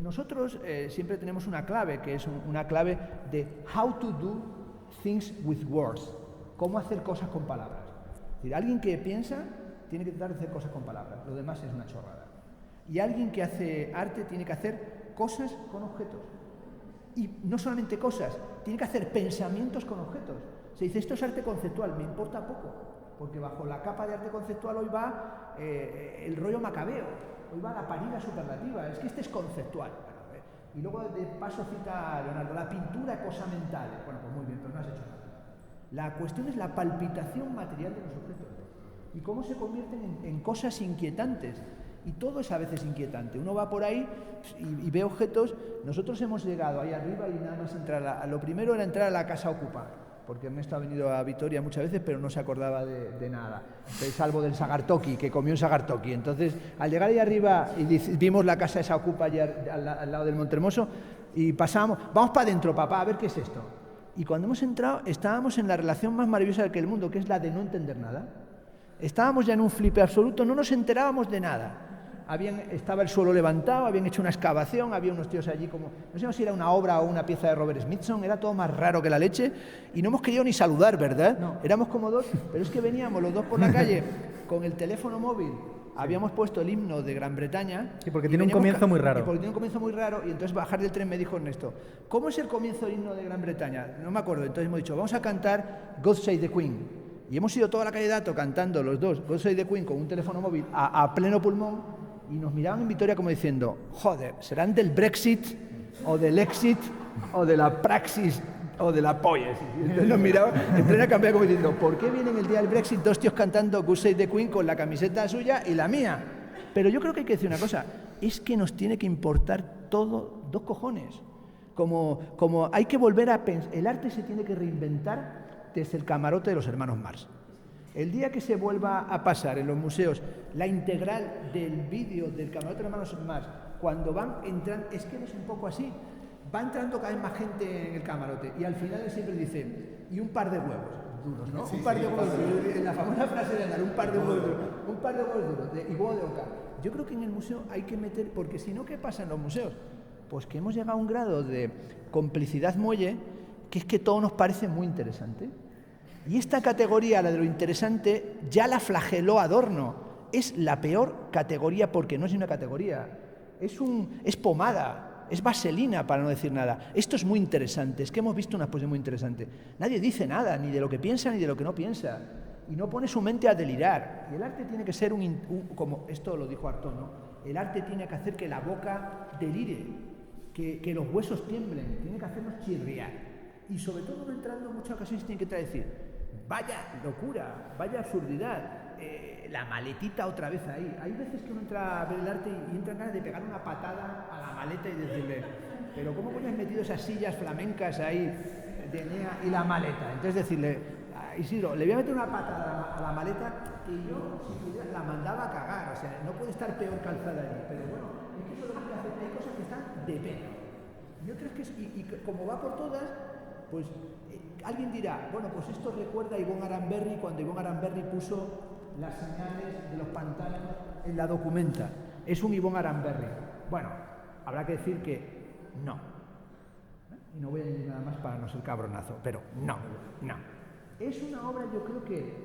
Nosotros siempre tenemos una clave, que es una clave de how to do things with words, cómo hacer cosas con palabras. Es decir, alguien que piensa tiene que tratar de hacer cosas con palabras, lo demás es una chorrada. Y alguien que hace arte tiene que hacer cosas con objetos. Y no solamente cosas, tiene que hacer pensamientos con objetos. Se dice, esto es arte conceptual, me importa poco, porque bajo la capa de arte conceptual hoy va el rollo macabeo, hoy va la parida superlativa, es que este es conceptual. Y luego de paso cita a Leonardo, la pintura cosa mental. Bueno, pues muy bien, pero no has hecho nada. La cuestión es la palpitación material de los objetos y cómo se convierten en cosas inquietantes. Y todo es a veces inquietante. Uno va por ahí y ve objetos. Nosotros hemos llegado ahí arriba y nada más entrar lo primero era entrar a la Casa Ocupa, porque Ernesto ha venido a Vitoria muchas veces, pero no se acordaba de nada, salvo del sagartoki, que comió un sagartoki. Entonces, al llegar ahí arriba y vimos la casa esa Ocupa allá al lado del Montehermoso, y pasamos, vamos para adentro, papá, a ver qué es esto. Y cuando hemos entrado, estábamos en la relación más maravillosa del mundo, que es la de no entender nada. Estábamos ya en un flipe absoluto, no nos enterábamos de nada. Estaba el suelo levantado, habían hecho una excavación, había unos tíos allí como... No sé si era una obra o una pieza de Robert Smithson, era todo más raro que la leche, y no hemos querido ni saludar, ¿verdad? No. Éramos como dos, pero es que veníamos los dos por la calle con el teléfono móvil, habíamos puesto el himno de Gran Bretaña... Sí, porque tiene un comienzo muy raro. Porque tiene un comienzo muy raro, y entonces bajar del tren me dijo Ernesto, ¿cómo es el comienzo del himno de Gran Bretaña? No me acuerdo, entonces hemos dicho, vamos a cantar God Save the Queen. Y hemos ido toda la calle Dato cantando los dos God Save the Queen con un teléfono móvil a pleno pulmón, y nos miraban en Vitoria como diciendo, joder, ¿serán del Brexit o del Exit o de la Praxis o de la polla? Y entonces nos miraban en plena campaña como diciendo, ¿por qué vienen el día del Brexit dos tíos cantando God Save the Queen con la camiseta suya y la mía? Pero yo creo que hay que decir una cosa, es que nos tiene que importar todo, dos cojones. Como hay que volver a pensar, el arte se tiene que reinventar desde el camarote de los hermanos Marx. El día que se vuelva a pasar en los museos la integral del vídeo del camarote de los hermanos Marx cuando van entrando, es que no es un poco así, va entrando cada vez más gente en el camarote y al final él siempre dice, y un par de huevos duros, ¿no? Un par de huevos duros, la famosa frase de andar, un par de huevos duros, y huevo de oca. Yo creo que en el museo hay que meter, porque si no, ¿qué pasa en los museos? Pues que hemos llegado a un grado de complicidad muelle que es que todo nos parece muy interesante. Y esta categoría, la de lo interesante, ya la flageló Adorno. Es la peor categoría porque no es una categoría. Es pomada, es vaselina, para no decir nada. Esto es muy interesante, es que hemos visto una exposición muy interesante. Nadie dice nada, ni de lo que piensa ni de lo que no piensa. Y no pone su mente a delirar. Y el arte tiene que ser como esto lo dijo Artaud, ¿no? El arte tiene que hacer que la boca delire, que los huesos tiemblen, tiene que hacernos chirriar. Y sobre todo, no entrando en muchas ocasiones, tiene que decir, vaya locura, vaya absurdidad, la maletita otra vez ahí. Hay veces que uno entra a ver el arte y entra en ganas de pegar una patada a la maleta y decirle, pero ¿cómo coño has metido esas sillas flamencas ahí de Enea y la maleta? Entonces decirle, Isidro, le voy a meter una patada a la maleta que yo, si pudiera, la mandaba a cagar. O sea, no puede estar peor calzada ahí. Pero bueno, es que eso es lo que hace. Hay cosas que están de pena. Y otras que, y como va por todas, pues alguien dirá, bueno, pues esto recuerda a Yvonne Aramberri cuando Yvonne Aramberri puso las señales de los pantanos en la documenta. Es un Yvonne Aramberri. Bueno, habrá que decir que no. Y no voy a decir nada más para no ser cabronazo, pero no. Es una obra, yo creo que,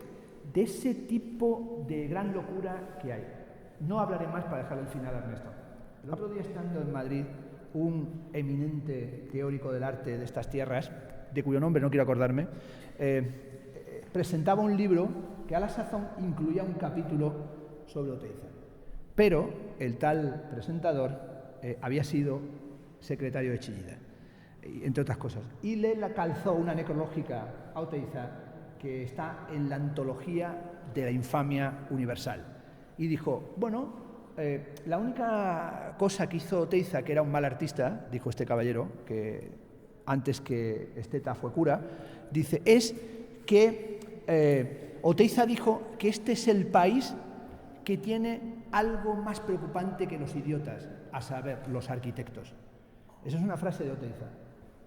de ese tipo de gran locura que hay. No hablaré más para dejar el final a Ernesto. El otro día, estando en Madrid, un eminente teórico del arte de estas tierras, de cuyo nombre no quiero acordarme, presentaba un libro que a la sazón incluía un capítulo sobre Oteiza. Pero el tal presentador había sido secretario de Chillida, entre otras cosas, y le calzó una necrológica a Oteiza que está en la antología de la infamia universal. Y dijo, bueno, la única cosa que hizo Oteiza, que era un mal artista, dijo este caballero, que antes que Esteta fue cura, dice, es que Oteiza dijo que este es el país que tiene algo más preocupante que los idiotas, a saber, los arquitectos. Esa es una frase de Oteiza.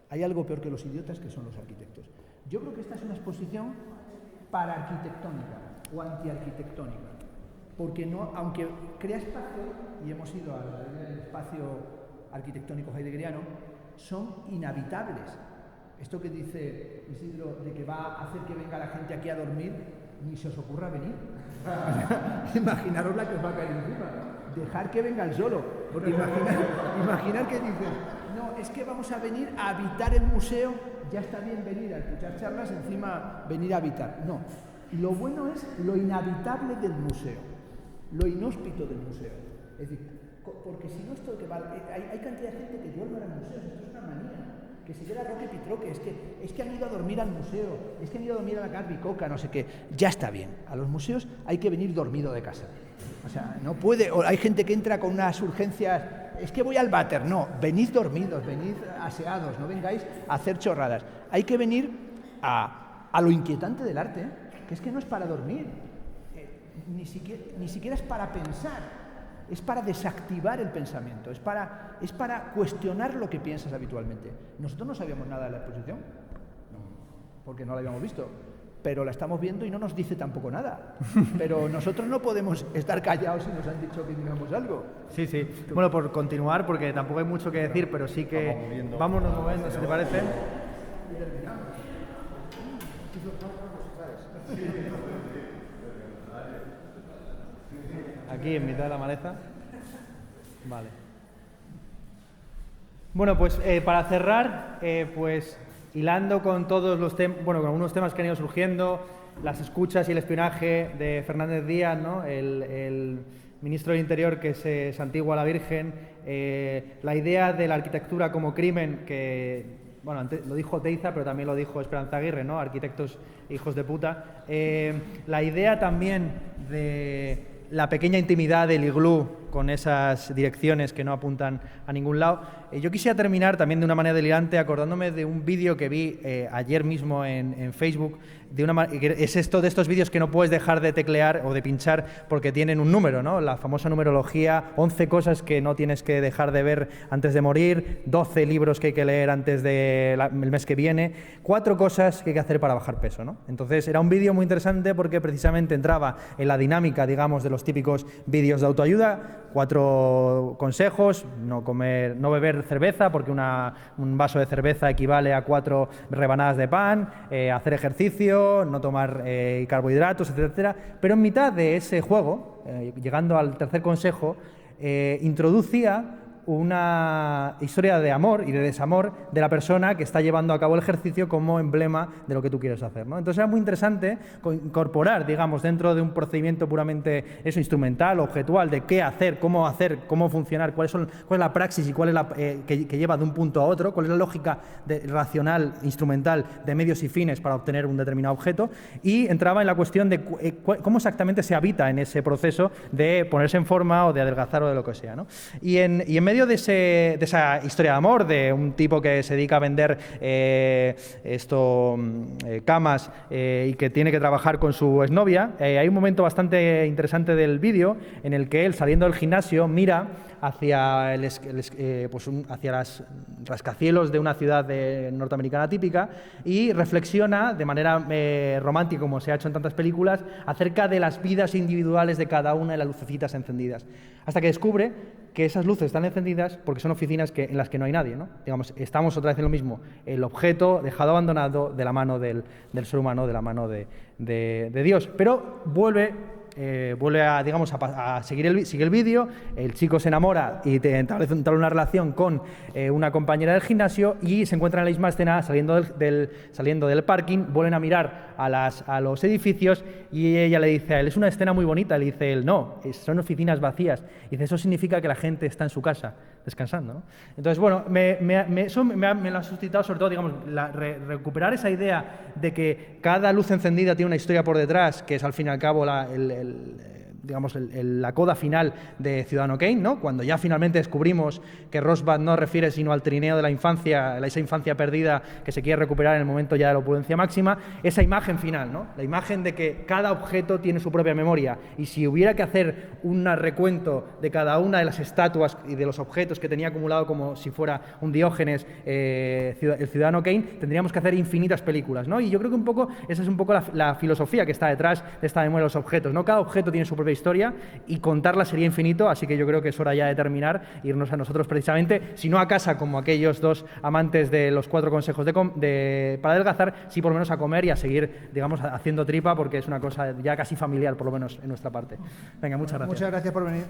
Hay algo peor que los idiotas, que son los arquitectos. Yo creo que esta es una exposición paraarquitectónica o antiarquitectónica, porque no, aunque crea espacio, y hemos ido al espacio arquitectónico heideggeriano, son inhabitables. Esto que dice Isidro de que va a hacer que venga la gente aquí a dormir, ni se os ocurra venir. Imaginaros la que os va a caer encima. Dejar que venga el solo. Porque imaginar que dicen, no, es que vamos a venir a habitar el museo, ya está bien venir a escuchar charlas, encima venir a habitar. No, lo bueno es lo inhabitable del museo, lo inhóspito del museo. Es decir, porque si no esto que va, hay cantidad de gente que duerme en el museo, esto es una manía. Que si queda Roque Pitroque, es que han ido a dormir al museo, es que han ido a dormir a la Garbicoca, no sé qué. Ya está bien. A los museos hay que venir dormido de casa. O sea, no puede. O hay gente que entra con unas urgencias. Es que voy al váter. No, venid dormidos, venid aseados, no vengáis a hacer chorradas. Hay que venir a lo inquietante del arte, que es que no es para dormir, ni siquiera es para pensar. Es para desactivar el pensamiento, es para cuestionar lo que piensas habitualmente. Nosotros no sabíamos nada de la exposición, porque no la habíamos visto, pero la estamos viendo y no nos dice tampoco nada. Pero nosotros no podemos estar callados si nos han dicho que digamos algo. Sí, sí. Bueno, por continuar, porque tampoco hay mucho que decir, pero sí que vámonos moviendo, si te parece. Aquí en mitad de la maleza. Vale. Bueno, pues para cerrar, pues hilando con todos los temas, bueno, con algunos temas que han ido surgiendo, las escuchas y el espionaje de Fernández Díaz, ¿no? El ministro del Interior que se santigua a la Virgen, la idea de la arquitectura como crimen, que, bueno, antes lo dijo Oteiza, pero también lo dijo Esperanza Aguirre, ¿no? Arquitectos hijos de puta. La idea también de la pequeña intimidad del iglú con esas direcciones que no apuntan a ningún lado. Yo quisiera terminar también de una manera delirante acordándome de un vídeo que vi ayer mismo en Facebook, es esto de estos vídeos que no puedes dejar de teclear o de pinchar porque tienen un número, ¿no? La famosa numerología, 11 cosas que no tienes que dejar de ver antes de morir, 12 libros que hay que leer antes del mes que viene, 4 cosas que hay que hacer para bajar peso, ¿no? Entonces era un vídeo muy interesante porque precisamente entraba en la dinámica, digamos, de los típicos vídeos de autoayuda, 4 consejos: no beber cerveza porque un vaso de cerveza equivale a 4 rebanadas de pan, hacer ejercicio, no tomar carbohidratos, etcétera. Pero en mitad de ese juego, llegando al tercer consejo, introducía una historia de amor y de desamor de la persona que está llevando a cabo el ejercicio como emblema de lo que tú quieres hacer, ¿no? Entonces era muy interesante incorporar, digamos, dentro de un procedimiento puramente instrumental, objetual, de qué hacer, cómo funcionar, cuál es la praxis y cuál es la que lleva de un punto a otro, cuál es la lógica racional, instrumental, de medios y fines para obtener un determinado objeto, y entraba en la cuestión de cómo exactamente se habita en ese proceso de ponerse en forma o de adelgazar o de lo que sea, ¿no? Y en medio de esa historia de amor, de un tipo que se dedica a vender camas y que tiene que trabajar con su exnovia, hay un momento bastante interesante del vídeo en el que él, saliendo del gimnasio, mira hacia los rascacielos de una ciudad norteamericana típica y reflexiona de manera romántica, como se ha hecho en tantas películas, acerca de las vidas individuales de cada una de las lucecitas encendidas, hasta que descubre que esas luces están encendidas porque son oficinas en las que no hay nadie, ¿no? Digamos, estamos otra vez en lo mismo, el objeto dejado abandonado de la mano del ser humano, de la mano de Dios. Pero vuelve a seguir el vídeo, el chico se enamora y establece una relación con una compañera del gimnasio y se encuentran en la misma escena saliendo del parking, vuelven a mirar a los edificios y ella le dice a él: es una escena muy bonita. Le dice él: no, son oficinas vacías. Y dice: eso significa que la gente está en su casa descansando, ¿no? Entonces, bueno, eso me lo ha suscitado sobre todo, digamos, recuperar esa idea de que cada luz encendida tiene una historia por detrás, que es al fin y al cabo la coda final de Ciudadano Kane, ¿no? Cuando ya finalmente descubrimos que Rosbach no refiere sino al trineo de la infancia, esa infancia perdida que se quiere recuperar en el momento ya de la opulencia máxima, esa imagen final, ¿no? La imagen de que cada objeto tiene su propia memoria, y si hubiera que hacer un recuento de cada una de las estatuas y de los objetos que tenía acumulado como si fuera un Diógenes, el Ciudadano Kane, tendríamos que hacer infinitas películas, ¿no? Y yo creo que un poco esa es un poco la filosofía que está detrás de esta memoria de los objetos, ¿no? Cada objeto tiene su propia historia y contarla sería infinito, así que yo creo que es hora ya de terminar, irnos a nosotros precisamente, si no a casa como aquellos dos amantes de los 4 consejos para adelgazar, sí por lo menos a comer y a seguir, digamos, haciendo tripa, porque es una cosa ya casi familiar, por lo menos en nuestra parte. Venga, muchas gracias. Muchas gracias por venir.